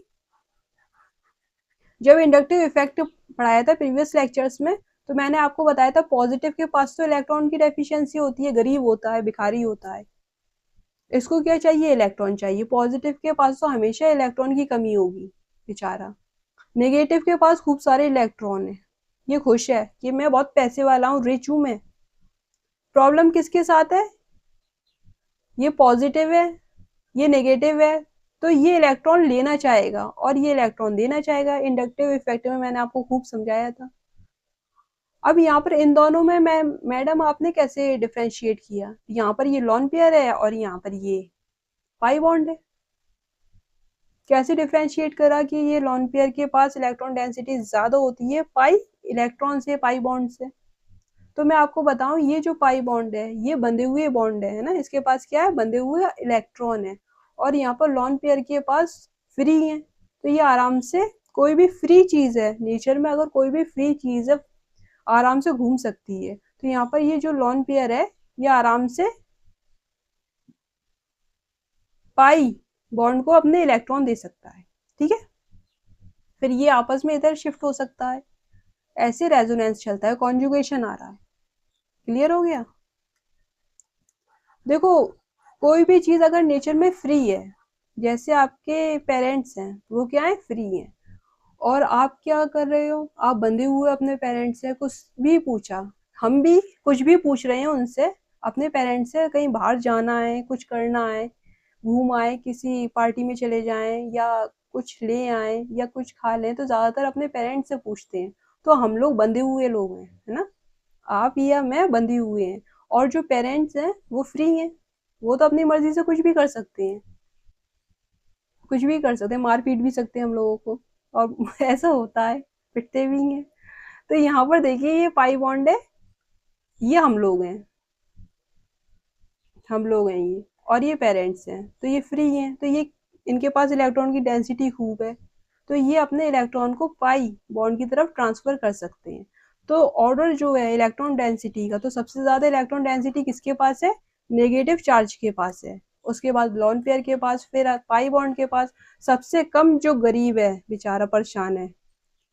[SPEAKER 1] जब इंडक्टिव इफेक्ट पढ़ाया था प्रीवियस लेक्चर्स में, तो मैंने आपको बताया था पॉजिटिव के पास तो इलेक्ट्रॉन की डेफिशिएंसी होती है, गरीब होता है, भिखारी होता है। इसको क्या चाहिए? इलेक्ट्रॉन चाहिए। पॉजिटिव के पास तो हमेशा इलेक्ट्रॉन की कमी होगी बेचारा। नेगेटिव के पास खूब सारे इलेक्ट्रॉन है, ये खुश है कि मैं बहुत पैसे वाला हूँ, रिच हूं मैं। प्रॉब्लम किसके साथ है? ये पॉजिटिव है, ये नेगेटिव है, तो ये इलेक्ट्रॉन लेना चाहेगा और ये इलेक्ट्रॉन देना चाहेगा। इंडक्टिव इफेक्ट में मैंने आपको खूब समझाया था। अब यहाँ पर इन दोनों में मैडम आपने कैसे डिफरेंशिएट किया? यहाँ पर ये लॉन पेयर है और यहाँ पर ये पाई बॉन्ड है। कैसे डिफरेंशिएट करा कि ये लॉन पेयर के पास इलेक्ट्रॉन डेंसिटी ज्यादा होती है पाई इलेक्ट्रॉन से, पाई बॉन्ड से। तो मैं आपको बताऊं, ये जो पाई बॉन्ड है ये बंधे हुए बॉन्ड है ना, इसके पास क्या है? बंधे हुए इलेक्ट्रॉन है। और यहाँ पर लॉन पेयर के पास फ्री है, तो ये आराम से, कोई भी फ्री चीज है नेचर में, अगर कोई भी फ्री चीज है आराम से घूम सकती है। तो यहाँ पर ये जो लॉन पेयर है ये आराम से पाई बॉन्ड को अपने इलेक्ट्रॉन दे सकता है, ठीक है। फिर ये आपस में इधर शिफ्ट हो सकता है, ऐसे रेजोनेंस चलता है, कॉन्जुगेशन आ रहा है। क्लियर हो गया? देखो कोई भी चीज अगर नेचर में फ्री है, जैसे आपके पेरेंट्स हैं वो क्या है? फ्री हैं। और आप क्या कर रहे हो? आप बंधे हुए अपने पेरेंट्स से। कुछ भी पूछा, हम भी कुछ भी पूछ रहे हैं उनसे, अपने पेरेंट्स से, कहीं बाहर जाना है, कुछ करना है, घूम आए, किसी पार्टी में चले जाएं, या कुछ ले आए, या कुछ खा लें, तो ज्यादातर अपने पेरेंट्स से पूछते हैं। तो हम लोग बंधे हुए लोग हैं, है ना। आप या मैं बंधे हुए हैं, और जो पेरेंट्स हैं वो फ्री हैं, वो तो अपनी मर्जी से कुछ भी कर सकते हैं, कुछ भी कर सकते हैं, मार पीट भी सकते हैं हम लोगों को, और ऐसा होता है, पिटते भी हैं। तो यहाँ पर देखिए ये पाई बॉन्ड है, ये हम लोग हैं, हम लोग हैं ये, और ये पेरेंट्स हैं, तो ये फ्री हैं, तो ये इनके पास इलेक्ट्रॉन की डेंसिटी खूब है, तो ये अपने इलेक्ट्रॉन को पाई बॉन्ड की तरफ ट्रांसफर कर सकते हैं। तो ऑर्डर जो है इलेक्ट्रॉन डेंसिटी का, तो सबसे ज्यादा इलेक्ट्रॉन डेंसिटी किसके पास है? नेगेटिव चार्ज के पास है, उसके बाद लॉन पेयर के पास, फिर पाई बॉन्ड के पास। सबसे कम जो गरीब है, बेचारा परेशान है,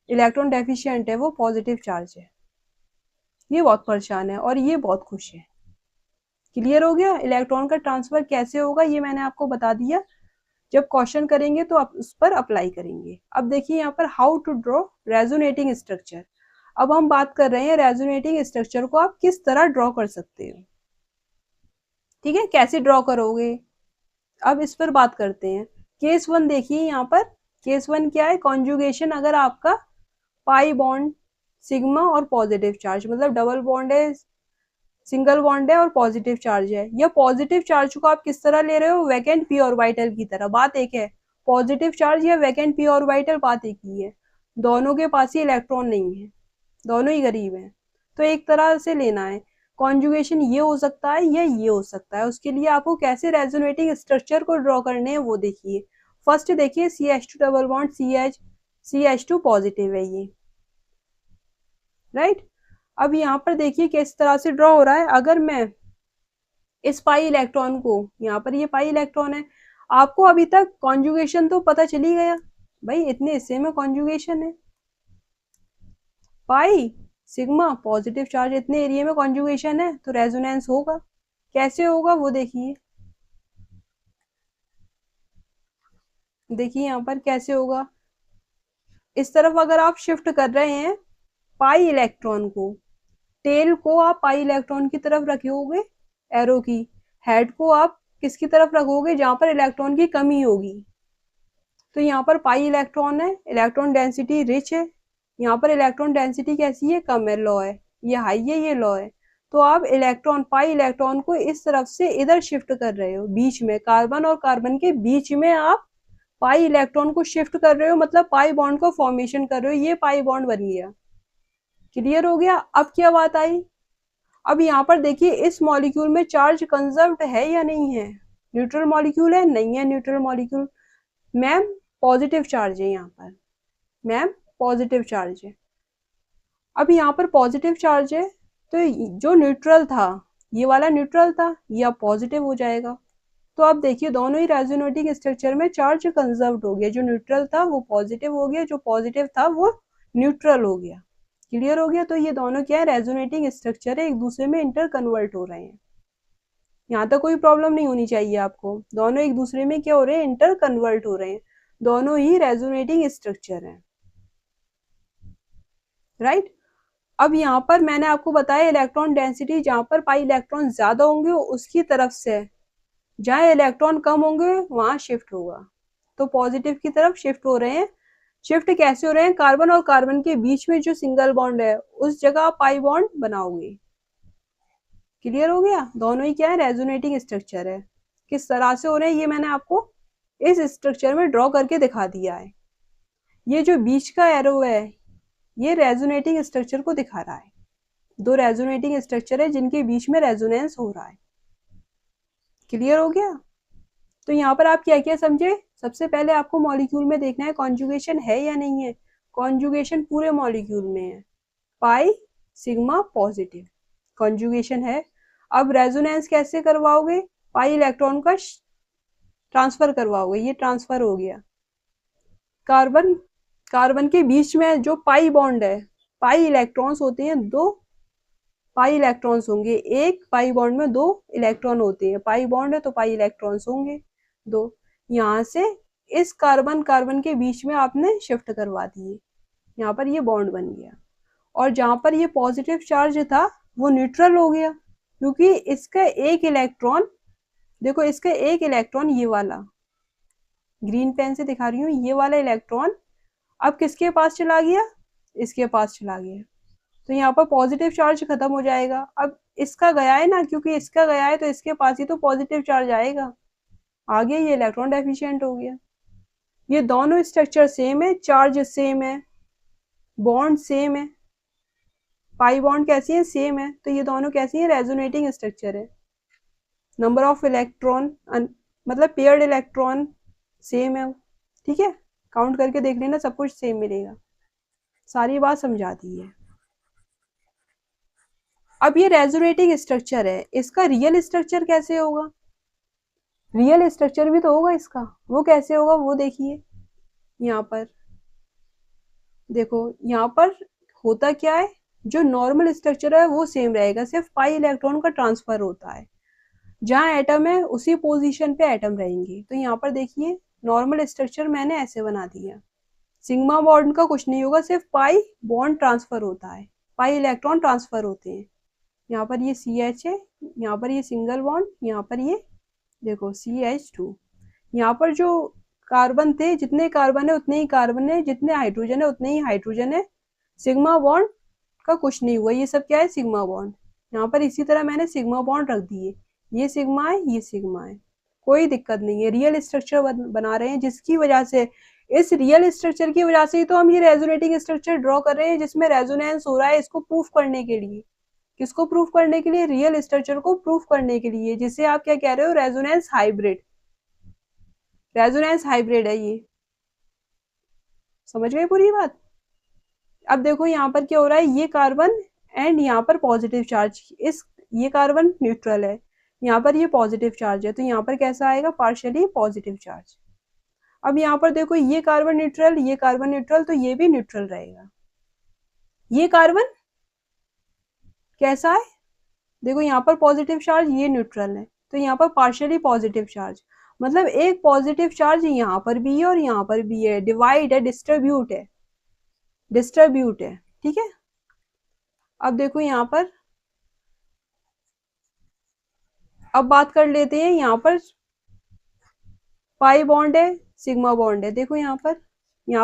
[SPEAKER 1] इलेक्ट्रॉन डेफिशिएंट है, वो पॉजिटिव चार्ज है, ये बहुत परेशान है और ये बहुत खुश है। क्लियर हो गया? इलेक्ट्रॉन का ट्रांसफर कैसे होगा ये मैंने आपको बता दिया। जब क्वेश्चन करेंगे तो आप उस पर अप्लाई करेंगे। अब देखिए यहाँ पर how to draw resonating structure. अब हम बात कर रहे हैं रेजोनेटिंग स्ट्रक्चर को आप किस तरह ड्रॉ कर सकते हो, ठीक है, कैसे ड्रॉ करोगे, अब इस पर बात करते हैं। केस वन देखिए यहाँ पर, केस वन क्या है? कॉन्जुगेशन। अगर आपका पाई बॉन्ड, सिग्मा और पॉजिटिव चार्ज, मतलब डबल बॉन्ड है, सिंगल बॉन्ड है और पॉजिटिव चार्ज है, या पॉजिटिव चार्ज को आप किस तरह ले रहे हो? वैकेंट पी ऑर्बिटल की तरह। बात एक है, पॉजिटिव चार्ज या वैकेंट पी ऑर्बिटल, बात एक ही है। दोनों के पास ही इलेक्ट्रॉन नहीं है, दोनों ही गरीब हैं, तो एक तरह से लेना है। कॉन्जुगेशन ये हो सकता है या ये हो सकता है। उसके लिए आपको कैसे रेजोनेटिंग स्ट्रक्चर को ड्रॉ करने हैं वो देखिए। फर्स्ट देखिए CH2 double bond, CH2 positive है ये, राइट। अब यहाँ पर देखिए किस तरह से ड्रॉ हो रहा है। अगर मैं इस पाई इलेक्ट्रॉन को, यहाँ पर ये पाई इलेक्ट्रॉन है, आपको अभी तक कॉन्जुगेशन तो पता चल ही गया भाई, इतने हिस्से में कॉन्जुगेशन है। पाई सिग्मा पॉजिटिव चार्ज, इतने एरिया में कॉन्जुगेशन है तो रेजोनेंस होगा। कैसे होगा वो देखिए, देखिए यहाँ पर कैसे होगा। इस तरफ अगर आप शिफ्ट कर रहे हैं पाई इलेक्ट्रॉन को, टेल को आप पाई इलेक्ट्रॉन की तरफ रखोगे एरो की, हेड को आप किसकी तरफ रखोगे जहां पर इलेक्ट्रॉन की कमी होगी। तो यहाँ पर पाई इलेक्ट्रॉन है, इलेक्ट्रॉन डेंसिटी रिच है, यहाँ पर इलेक्ट्रॉन डेंसिटी कैसी है, कम है, लो है, ये हाई है, ये लो है। तो आप इलेक्ट्रॉन पाई इलेक्ट्रॉन को इस तरफ से इधर शिफ्ट कर रहे हो, बीच में कार्बन और कार्बन के बीच में आप पाई इलेक्ट्रॉन को शिफ्ट कर रहे हो, मतलब पाई बॉन्ड को फॉर्मेशन कर रहे हो, ये पाई बॉन्ड बन गया। क्लियर हो गया। अब क्या बात आई, अब यहाँ पर देखिए इस मॉलिक्यूल में चार्ज कंजर्व्ड है या नहीं है, न्यूट्रल मॉलिक्यूल है, नहीं है neutral molecule. Ma'am positive charge है यहाँ पर, मैम पॉजिटिव चार्ज है। अब यहाँ पर पॉजिटिव चार्ज है तो जो न्यूट्रल था, ये वाला न्यूट्रल था, ये अब पॉजिटिव हो जाएगा। तो आप देखिए दोनों ही रेजोनेटिंग स्ट्रक्चर में चार्ज कंजर्व्ड हो गया, जो न्यूट्रल था वो पॉजिटिव हो गया, जो पॉजिटिव था वो न्यूट्रल हो गया। क्लियर हो गया। तो ये दोनों क्या है, रेजोनेटिंग स्ट्रक्चर है, एक दूसरे में इंटर कन्वर्ट हो रहे हैं। यहाँ तक कोई प्रॉब्लम नहीं होनी चाहिए आपको, दोनों एक दूसरे में क्या हो रहे हैं, इंटर कन्वर्ट हो रहे हैं, दोनों ही रेजोनेटिंग स्ट्रक्चर है। राइट। अब यहाँ पर मैंने आपको बताया इलेक्ट्रॉन डेंसिटी जहाँ पर पाई इलेक्ट्रॉन ज्यादा होंगे उसकी तरफ से, जहाँ इलेक्ट्रॉन कम होंगे वहां शिफ्ट होगा, तो पॉजिटिव की तरफ शिफ्ट हो रहे हैं। शिफ्ट कैसे हो रहे हैं, कार्बन और कार्बन के बीच में जो सिंगल बॉन्ड है उस जगह आप पाई बॉन्ड बनाओगे। क्लियर हो गया। दोनों ही क्या है, रेजोनेटिंग स्ट्रक्चर है। किस तरह से हो रहे हैं ये मैंने आपको इस स्ट्रक्चर में ड्रॉ करके दिखा दिया है। ये जो बीच का एरो है ये रेजोनेटिंग स्ट्रक्चर को दिखा रहा है, दो रेजोनेटिंग स्ट्रक्चर है जिनके बीच में रेजोनेंस हो रहा है। क्लियर हो गया। तो यहाँ पर आप क्या क्या समझे, सबसे पहले आपको मॉलिक्यूल में देखना है कॉन्जुगेशन है या नहीं है। कॉन्जुगेशन पूरे मॉलिक्यूल में है, पाई सिग्मा पॉजिटिव कॉन्जुगेशन है। अब रेजोनेंस कैसे करवाओगे, पाई इलेक्ट्रॉन का ट्रांसफर करवाओगे, ये ट्रांसफर हो गया। कार्बन कार्बन के बीच में जो पाई बॉन्ड है, पाई इलेक्ट्रॉन्स होते हैं, दो पाई इलेक्ट्रॉन्स होंगे, एक पाई बॉन्ड में दो इलेक्ट्रॉन होते हैं, पाई बॉन्ड है तो पाई इलेक्ट्रॉन्स होंगे दो। यहाँ से इस कार्बन कार्बन के बीच में आपने शिफ्ट करवा दिए, यहाँ पर ये बॉन्ड बन गया। और जहाँ पर ये पॉजिटिव चार्ज था वो न्यूट्रल हो गया, क्योंकि इसका एक इलेक्ट्रॉन, देखो इसका एक इलेक्ट्रॉन, ये वाला ग्रीन पेन से दिखा रही हूँ, ये वाला इलेक्ट्रॉन अब किसके पास चला गया, इसके पास चला गया, तो यहाँ पर पॉजिटिव चार्ज खत्म हो जाएगा। अब इसका गया है ना, क्योंकि इसका गया है तो इसके पास ही तो पॉजिटिव चार्ज आएगा, आगे ये इलेक्ट्रॉन डेफिशिएंट हो गया। ये दोनों स्ट्रक्चर सेम है, चार्ज सेम है, बॉन्ड सेम है, पाई बॉन्ड कैसी है, सेम है, तो ये दोनों कैसी है, रेजोनेटिंग स्ट्रक्चर है। नंबर ऑफ इलेक्ट्रॉन मतलब पेयर्ड इलेक्ट्रॉन सेम है, ठीक है, काउंट करके देख लेना, सब कुछ सेम मिलेगा। सारी बात समझा दी है। अब ये रेजोनेटिंग स्ट्रक्चर है, इसका रियल स्ट्रक्चर कैसे होगा, रियल स्ट्रक्चर भी तो होगा इसका, वो कैसे होगा वो देखिए। यहाँ पर देखो, यहाँ पर होता क्या है, जो नॉर्मल स्ट्रक्चर है वो सेम रहेगा, सिर्फ पाई इलेक्ट्रॉन का ट्रांसफर होता है, जहाँ एटम है उसी पोजीशन पे एटम रहेंगे। तो यहाँ पर देखिए नॉर्मल स्ट्रक्चर मैंने ऐसे बना दिया, सिग्मा बॉन्ड का कुछ नहीं होगा, सिर्फ पाई बॉन्ड ट्रांसफर होता है, पाई इलेक्ट्रॉन ट्रांसफर होते हैं। यहाँ पर ये CH है, यहाँ पर ये सिंगल बॉन्ड, यहाँ पर ये देखो CH2, यहाँ पर जो कार्बन थे, जितने कार्बन है उतने ही कार्बन है, जितने हाइड्रोजन है उतने ही हाइड्रोजन है, सिग्मा बॉन्ड का कुछ नहीं हुआ, ये सब क्या है, सिग्मा बॉन्ड। यहाँ पर इसी तरह मैंने सिग्मा बॉन्ड रख दिए, ये सिग्मा है, ये सिग्मा है, कोई दिक्कत नहीं है, रियल स्ट्रक्चर बना रहे हैं, जिसकी वजह से, इस रियल स्ट्रक्चर की वजह से ही तो हम ये रेजोनेटिंग स्ट्रक्चर ड्रॉ कर रहे हैं, जिसमें रेजोनेंस हो रहा है, इसको प्रूफ करने के लिए। किसको प्रूफ करने के लिए, रियल स्ट्रक्चर को प्रूफ करने के लिए, जिसे आप क्या कह रहे हो, रेजोनेंस हाइब्रिड, रेजोनेंस हाइब्रिड है ये। समझ गए पूरी बात। अब देखो यहाँ पर क्या हो रहा है, ये कार्बन एंड यहाँ पर पॉजिटिव चार्ज, इस ये कार्बन न्यूट्रल है, यहाँ पर ये पॉजिटिव चार्ज है, तो यहाँ पर कैसा आएगा, पार्शियली पॉजिटिव चार्ज। अब यहाँ पर देखो ये कार्बन न्यूट्रल, ये कार्बन न्यूट्रल, तो ये भी न्यूट्रल रहेगा। ये कार्बन कैसा है, देखो यहाँ पर पॉजिटिव चार्ज, ये न्यूट्रल है, तो यहाँ पर पार्शियली पॉजिटिव चार्ज, मतलब एक पॉजिटिव चार्ज यहाँ पर भी है और यहाँ पर भी है, डिवाइड है, डिस्ट्रीब्यूट है, डिस्ट्रीब्यूट है, ठीक है। अब देखो यहाँ पर, अब बात कर लेते हैं यहाँ पर पाई बॉन्ड है, सिग्मा बॉन्ड है, देखो यहाँ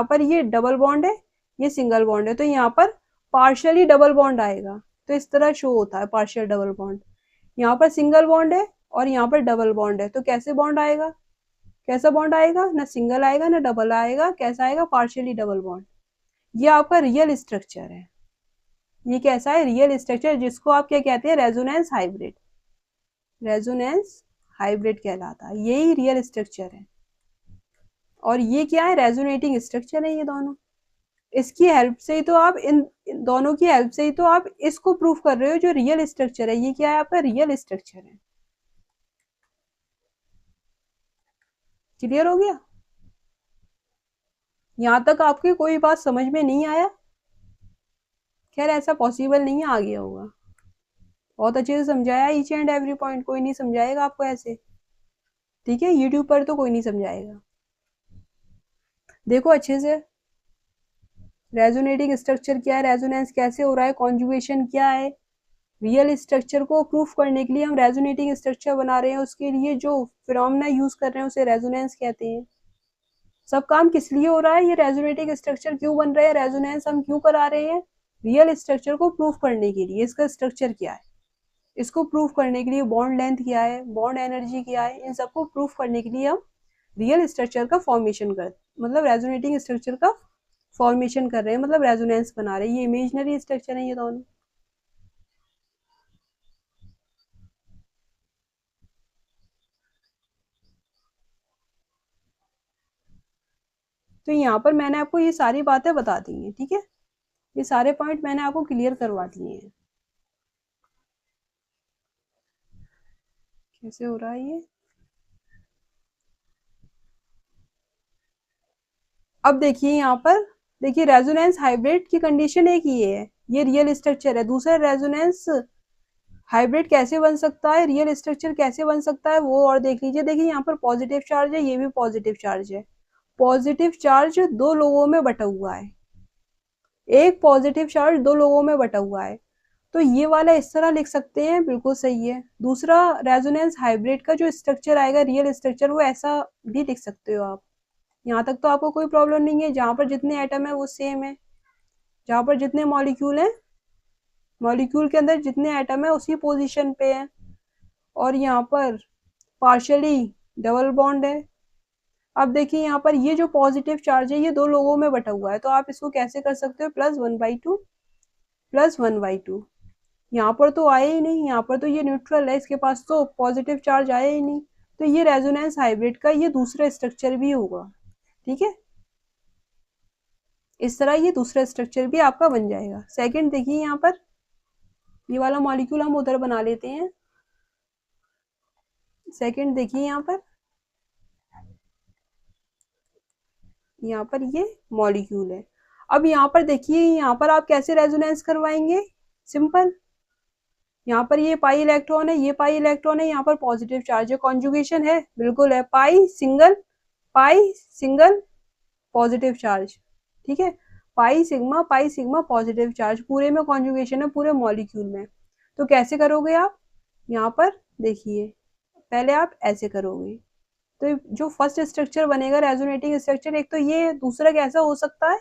[SPEAKER 1] पर ये डबल बॉन्ड है, ये सिंगल बॉन्ड है, तो यहाँ पर पार्शियली डबल बॉन्ड आएगा, तो इस तरह शो होता है पार्शियल डबल बॉन्ड। यहाँ पर सिंगल बॉन्ड है और यहाँ पर डबल बॉन्ड है, तो कैसे बॉन्ड आएगा, कैसा बॉन्ड आएगा, ना सिंगल आएगा ना डबल आएगा, कैसा आएगा, पार्शियली डबल बॉन्ड। ये आपका रियल स्ट्रक्चर है, ये कैसा है, रियल स्ट्रक्चर, जिसको आप क्या कहते हैं, रेजोनेंस हाइब्रिड, रेजोनेंस हाइब्रिड कहलाता है, यही रियल स्ट्रक्चर है। और ये क्या है, रेजोनेटिंग स्ट्रक्चर है ये दोनों। इसकी हेल्प से ही तो आप इन दोनों की हेल्प से ही तो आप इसको प्रूफ कर रहे हो, जो रियल स्ट्रक्चर है, ये क्या है, आपका रियल स्ट्रक्चर है। क्लियर हो गया, यहां तक आपकी कोई बात समझ में नहीं आया, खैर ऐसा पॉसिबल नहीं है, आ गया होगा, बहुत अच्छे से समझाया ईच एंड एवरी पॉइंट, कोई नहीं समझाएगा आपको ऐसे, ठीक है, यूट्यूब पर तो कोई नहीं समझाएगा। देखो अच्छे से, रेजोनेटिंग स्ट्रक्चर क्या है, रेजोनेंस कैसे हो रहा है, कॉन्जुगेशन क्या है, रियल स्ट्रक्चर को प्रूफ करने के लिए हम रेजोनेटिंग स्ट्रक्चर बना रहे हैं, उसके लिए जो फिनोमेना यूज कर रहे हैं उसे रेजोनेंस कहते हैं। सब काम किस लिए हो रहा है, ये रेजोनेटिंग स्ट्रक्चर क्यों बन रहे हैं, रेजोनेंस हम क्यों करा रहे हैं, रियल स्ट्रक्चर को प्रूफ करने के लिए, इसका स्ट्रक्चर क्या है, इसको प्रूफ करने के लिए बॉन्ड लेंथ क्या है, बॉन्ड एनर्जी क्या है, इन सबको प्रूफ करने के लिए हम रियल स्ट्रक्चर का फॉर्मेशन कर, मतलब रेजोनेटिंग स्ट्रक्चर का फॉर्मेशन कर रहे हैं, मतलब रेजोनेंस बना रहे हैं। ये इमेजिनरी स्ट्रक्चर है ये दोनों। तो यहाँ पर मैंने आपको ये सारी बातें बता दी हैं, ठीक है, ये सारे पॉइंट मैंने आपको क्लियर करवा दिए हैं। कैसे हो रहा है ये, अब देखिए यहाँ पर, देखिए रेजोनेंस हाइब्रिड की कंडीशन एक ये है, ये रियल स्ट्रक्चर है। दूसरा, रेजोनेंस हाइब्रिड कैसे बन सकता है, रियल स्ट्रक्चर कैसे बन सकता है, वो और देख लीजिए। देखिए यहाँ पर पॉजिटिव चार्ज है, ये भी पॉजिटिव चार्ज है, पॉजिटिव चार्ज दो लोगों में बटा हुआ है, एक पॉजिटिव चार्ज दो लोगों में बटा हुआ है, तो ये वाला इस तरह लिख सकते हैं, बिल्कुल सही है। दूसरा, रेजोनेंस हाइब्रिड का जो स्ट्रक्चर आएगा, रियल स्ट्रक्चर, वो ऐसा भी लिख सकते हो आप। यहाँ तक तो आपको कोई प्रॉब्लम नहीं है, जहाँ पर जितने एटम है वो सेम है, जहाँ पर जितने मॉलिक्यूल हैं, मॉलिक्यूल के अंदर जितने एटम है उसी पोजीशन पे है, और यहाँ पर पार्शियली डबल बॉन्ड है। अब देखिए यहाँ पर ये जो पॉजिटिव चार्ज है, ये दो लोगों में बटा हुआ है, तो आप इसको कैसे कर सकते हो, +1/2, +1/2। यहाँ पर तो आया ही नहीं, यहाँ पर तो ये न्यूट्रल है, इसके पास तो पॉजिटिव चार्ज आया ही नहीं, तो ये रेजोनेंस हाइब्रिड का ये दूसरा स्ट्रक्चर भी होगा, ठीक है। इस तरह ये दूसरा स्ट्रक्चर भी आपका बन जाएगा। सेकंड देखिए यहाँ पर, ये वाला मॉलिक्यूल हम उधर बना लेते हैं। सेकंड देखिए यहाँ पर ये मॉलिक्यूल है। अब यहाँ पर देखिए, यहाँ पर आप कैसे रेजोनेंस करवाएंगे, सिंपल, यहाँ पर ये पाई इलेक्ट्रॉन है, ये पाई इलेक्ट्रॉन है, यहाँ पर पॉजिटिव चार्ज है, कॉन्जुगेशन है, बिल्कुल है, पाई सिंगल पॉजिटिव चार्ज, ठीक है, पाई सिग्मा पॉजिटिव चार्ज, पूरे में कॉन्जुगेशन है, पूरे मॉलिक्यूल में। तो कैसे करोगे आप, यहाँ पर देखिए, पहले आप ऐसे करोगे, तो जो फर्स्ट स्ट्रक्चर बनेगा रेजोनेटिंग स्ट्रक्चर, एक तो ये, दूसरा कैसा हो सकता है,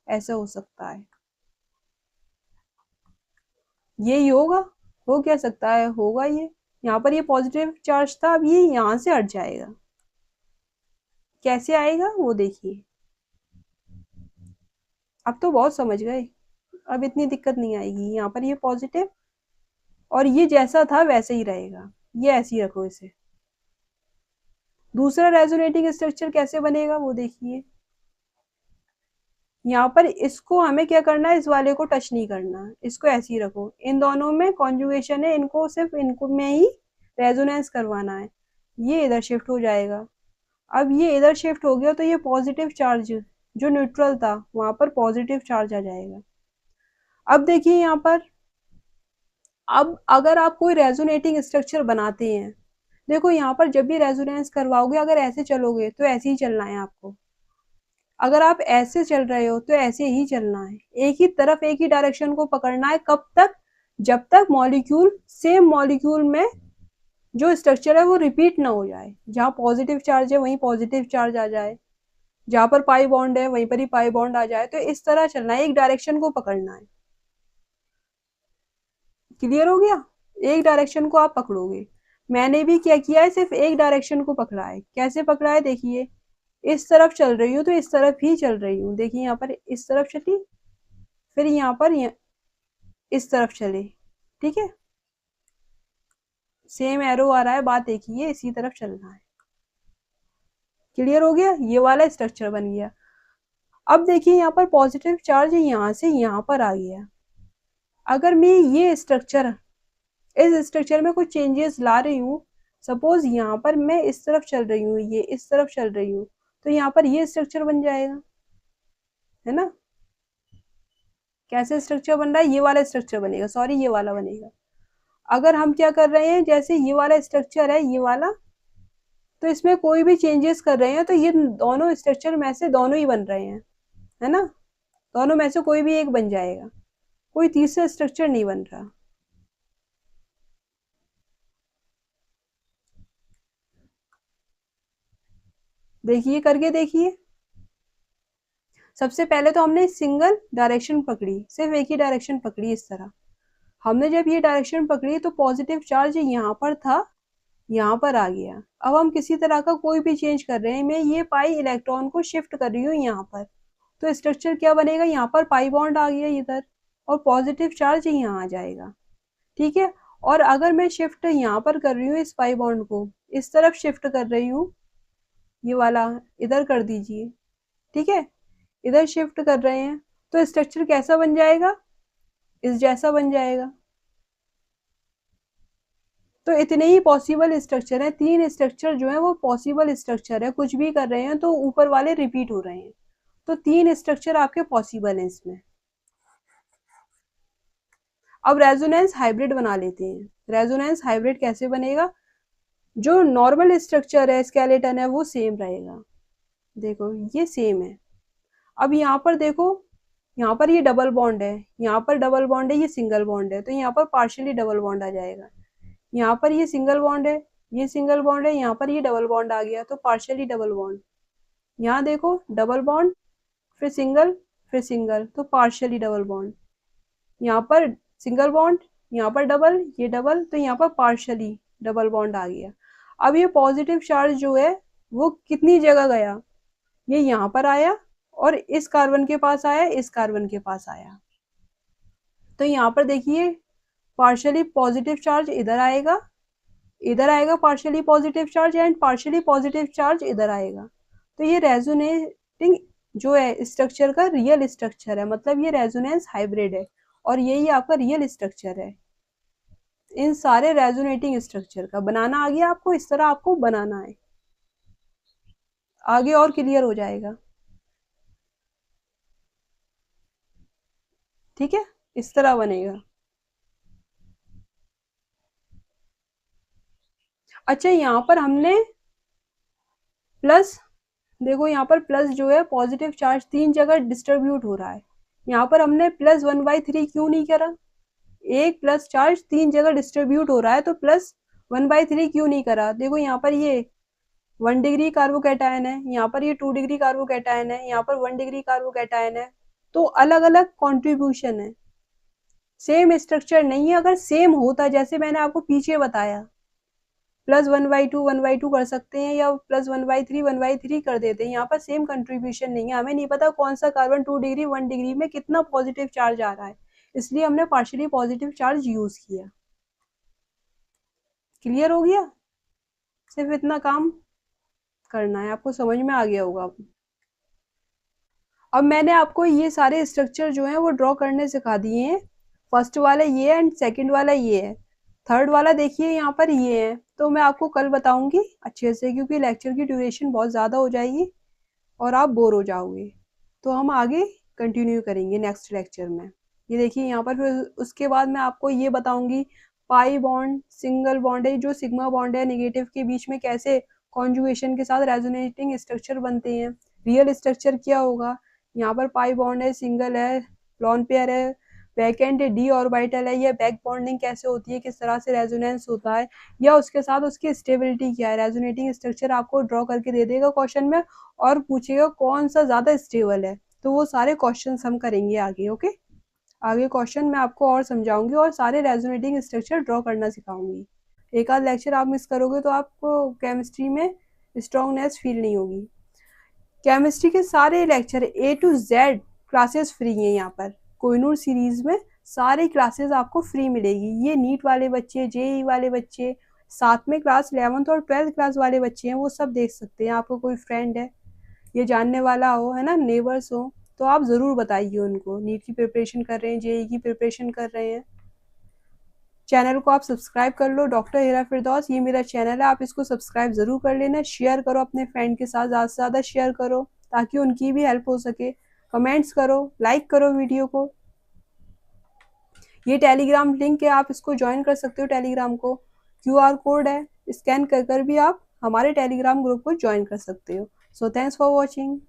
[SPEAKER 1] ऐसा हो सकता है, यही होगा, हो क्या सकता है, होगा ये, यहाँ पर ये पॉजिटिव चार्ज था, अब ये यहाँ से हट जाएगा, कैसे आएगा वो देखिए। अब तो बहुत समझ गए, अब इतनी दिक्कत नहीं आएगी। यहाँ पर ये पॉजिटिव, और ये जैसा था वैसे ही रहेगा, ये ऐसे ही रखो इसे। दूसरा रेजोनेटिंग स्ट्रक्चर कैसे बनेगा वो देखिए, यहाँ पर इसको हमें क्या करना है, इस वाले को टच नहीं करना, इसको ऐसे ही रखो, इन दोनों में कॉन्जुगेशन है, इनको सिर्फ इनको में ही रेजोनेंस करवाना है, ये इधर शिफ्ट हो जाएगा। अब ये इधर शिफ्ट हो गया तो ये पॉजिटिव चार्ज जो न्यूट्रल था वहां पर पॉजिटिव चार्ज आ जाएगा। अब देखिए यहाँ पर, अब अगर आप कोई रेजोनेटिंग स्ट्रक्चर बनाते हैं, देखो यहाँ पर जब भी रेजोनेंस करवाओगे अगर ऐसे चलोगे तो ऐसे ही चलना है आपको, अगर आप ऐसे चल रहे हो तो ऐसे ही चलना है, एक ही तरफ एक ही डायरेक्शन को पकड़ना है। कब तक? जब तक मॉलिक्यूल सेम मॉलिक्यूल में जो स्ट्रक्चर है वो रिपीट ना हो जाए, जहाँ पॉजिटिव चार्ज है वहीं पॉजिटिव चार्ज आ जाए, जहाँ पर पाई बॉन्ड है वहीं पर ही पाई बॉन्ड आ जाए। तो इस तरह चलना है, एक डायरेक्शन को पकड़ना है। क्लियर हो गया? एक डायरेक्शन को आप पकड़ोगे। मैंने भी क्या किया है, सिर्फ एक डायरेक्शन को पकड़ा है। कैसे पकड़ा है देखिए, इस तरफ चल रही हूँ तो इस तरफ ही चल रही हूँ। देखिए यहाँ पर इस तरफ चली, फिर यहाँ पर इस तरफ चले, ठीक है, सेम एरो आ रहा है, बात एक ही है, इसी तरफ चलना है। क्लियर हो गया? ये वाला स्ट्रक्चर बन गया। अब देखिए यहाँ पर पॉजिटिव चार्ज यहाँ से यहाँ पर आ गया। अगर मैं ये स्ट्रक्चर, इस स्ट्रक्चर में कुछ चेंजेस ला रही हूँ, सपोज यहाँ पर मैं इस तरफ चल रही हूँ, ये इस तरफ चल रही हूँ, तो यहाँ पर ये स्ट्रक्चर बन जाएगा, है ना? कैसे स्ट्रक्चर बन रहा है? ये वाला स्ट्रक्चर बनेगा, सॉरी ये वाला बनेगा। अगर हम क्या कर रहे हैं, जैसे ये वाला स्ट्रक्चर है, ये वाला, तो इसमें कोई भी चेंजेस कर रहे हैं तो ये दोनों स्ट्रक्चर में से दोनों ही बन रहे हैं, है ना? दोनों में से कोई भी एक बन जाएगा, कोई तीसरा स्ट्रक्चर नहीं बन रहा। देखिए, करके देखिए। सबसे पहले तो हमने सिंगल डायरेक्शन पकड़ी, सिर्फ एक ही डायरेक्शन पकड़ी। इस तरह हमने जब ये डायरेक्शन पकड़ी तो पॉजिटिव चार्ज यहाँ पर था, यहाँ पर आ गया। अब हम किसी तरह का कोई भी चेंज कर रहे हैं, मैं ये पाई इलेक्ट्रॉन को शिफ्ट कर रही हूँ यहाँ पर, तो स्ट्रक्चर क्या बनेगा, यहाँ पर पाई बॉन्ड आ गया इधर, और पॉजिटिव चार्ज यहाँ आ जाएगा, ठीक है। और अगर मैं शिफ्ट यहाँ पर कर रही हूँ, इस पाई बॉन्ड को इस तरफ शिफ्ट कर रही हूँ, ये वाला इधर कर दीजिए, ठीक है, इधर शिफ्ट कर रहे हैं, तो स्ट्रक्चर कैसा बन जाएगा, इस जैसा बन जाएगा। तो इतने ही पॉसिबल स्ट्रक्चर हैं, 3 स्ट्रक्चर जो है वो पॉसिबल स्ट्रक्चर है। कुछ भी कर रहे हैं तो ऊपर वाले रिपीट हो रहे हैं, तो 3 स्ट्रक्चर आपके पॉसिबल हैं इसमें। अब रेजोनेंस हाइब्रिड बना लेते हैं। रेजोनेंस हाइब्रिड कैसे बनेगा? जो नॉर्मल स्ट्रक्चर है, स्केलेटन है, वो सेम रहेगा। देखो ये सेम है। अब यहाँ पर देखो, यहाँ पर ये डबल बॉन्ड है, यहाँ पर डबल बॉन्ड है, ये सिंगल बॉन्ड है, तो यहाँ पर पार्शियली डबल बॉन्ड आ जाएगा। यहाँ पर ये सिंगल बॉन्ड है, ये सिंगल बॉन्ड है, यहाँ पर ये डबल बॉन्ड आ गया, तो पार्शियली डबल बॉन्ड। यहाँ देखो डबल बॉन्ड, फिर सिंगल, तो पार्शियली डबल बॉन्ड। यहाँ पर सिंगल बॉन्ड, यहाँ पर डबल, ये डबल, तो यहाँ पर पार्शियली डबल बॉन्ड आ गया। अब ये पॉजिटिव चार्ज जो है वो कितनी जगह गया, ये यहाँ पर आया और इस कार्बन के पास आया, इस कार्बन के पास आया। तो यहाँ पर देखिए पार्शियली पॉजिटिव चार्ज इधर आएगा partially positive charge, and partially positive charge इधर आएगा। तो ये रेजोनेटिंग जो है स्ट्रक्चर का रियल स्ट्रक्चर है, मतलब ये रेजोनेंस हाइब्रिड है, और यही आपका रियल स्ट्रक्चर है। इन सारे रेजोनेटिंग स्ट्रक्चर का बनाना आ गया आपको, इस तरह आपको बनाना है, आगे और क्लियर हो जाएगा, ठीक है, इस तरह बनेगा। अच्छा यहाँ पर हमने प्लस, देखो यहाँ पर प्लस जो है पॉजिटिव चार्ज 3 जगह डिस्ट्रीब्यूट हो रहा है, यहाँ पर हमने प्लस 1/3 क्यों नहीं करा? एक प्लस चार्ज 3 जगह डिस्ट्रीब्यूट हो रहा है तो प्लस 1/3 क्यों नहीं करा? देखो यहाँ पर ये 1 डिग्री कार्बोकैटायन है, यहाँ पर ये 2 डिग्री कार्बोकैटायन है, यहाँ पर 1 डिग्री कार्बोकैटायन है, तो अलग अलग कॉन्ट्रीब्यूशन है, सेम स्ट्रक्चर नहीं है। अगर सेम होता, जैसे मैंने आपको पीछे बताया, प्लस 1/2 कर सकते हैं, या प्लस 1/3 कर देते हैं। यहाँ पर सेम कंट्रीब्यूशन नहीं है, हमें नहीं पता कौन सा कार्बन 2 डिग्री 1 डिग्री में कितना पॉजिटिव चार्ज आ रहा है, इसलिए हमने पार्शियली पॉजिटिव चार्ज यूज किया। क्लियर हो गया? सिर्फ इतना काम करना है, आपको समझ में आ गया होगा। अब मैंने आपको ये सारे स्ट्रक्चर जो हैं वो ड्रॉ करने सिखा दिए हैं। फर्स्ट वाला ये है एंड सेकंड वाला ये है। थर्ड वाला देखिए यहाँ पर ये है, तो मैं आपको कल बताऊंगी अच्छे से, क्योंकि लेक्चर की ड्यूरेशन बहुत ज़्यादा हो जाएगी और आप बोर हो जाओगे। तो हम आगे कंटिन्यू करेंगे नेक्स्ट लेक्चर में। ये देखिए यहाँ पर फिर उसके बाद मैं आपको ये बताऊंगी पाई बॉन्ड, सिंगल बॉन्ड है, जो सिग्मा बॉन्ड है नेगेटिव के बीच में कैसे कॉन्जुगेशन के साथ रेजोनेटिंग स्ट्रक्चर बनते हैं, रियल स्ट्रक्चर क्या होगा। यहाँ पर पाई बॉन्ड है, सिंगल है, लॉन पेयर है, वैकेंट डी ऑर्बिटल है, या बैक बॉन्डिंग कैसे होती है, किस तरह से रेजोनेंस होता है, या उसके साथ उसकी स्टेबिलिटी क्या है। रेजोनेटिंग स्ट्रक्चर आपको ड्रॉ करके दे देगा क्वेश्चन में और पूछेगा कौन सा ज़्यादा स्टेबल है। तो वो सारे क्वेश्चंस हम करेंगे आगे। ओके, आगे क्वेश्चन मैं आपको और समझाऊंगी और सारे रेजोनेटिंग स्ट्रक्चर ड्रॉ करना सिखाऊंगी। एक आध लेक्चर आप मिस करोगे तो आपको केमिस्ट्री में स्ट्रॉन्गनेस फील नहीं होगी। केमिस्ट्री के सारे lecture A to Z classes free हैं यहाँ पर। कोहिनूर सीरीज में सारी क्लासेस आपको फ्री मिलेगी। ये नीट वाले बच्चे, जेई वाले बच्चे, साथ में क्लास 11th और 12th क्लास वाले बच्चे हैं, वो सब देख सकते हैं। आपको कोई फ्रेंड है, ये जानने वाला हो, है ना, नेबर्स हो, तो आप ज़रूर बताइए उनको। नीट की प्रिपरेशन कर रहे हैं, जेई की प्रिपरेशन कर रहे हैं। चैनल को आप सब्सक्राइब कर लो, डॉक्टर हिरा फिरदौस, ये मेरा चैनल है, आप इसको सब्सक्राइब ज़रूर कर लेना। शेयर करो अपने फ्रेंड के साथ, ज़्यादा से ज़्यादा शेयर करो ताकि उनकी भी हेल्प हो सके। कमेंट्स करो, लाइक करो वीडियो को। ये टेलीग्राम लिंक है, आप इसको ज्वाइन कर सकते हो। टेलीग्राम को QR कोड है, स्कैन कर कर भी आप हमारे टेलीग्राम ग्रुप को ज्वाइन कर सकते हो। So thanks for watching.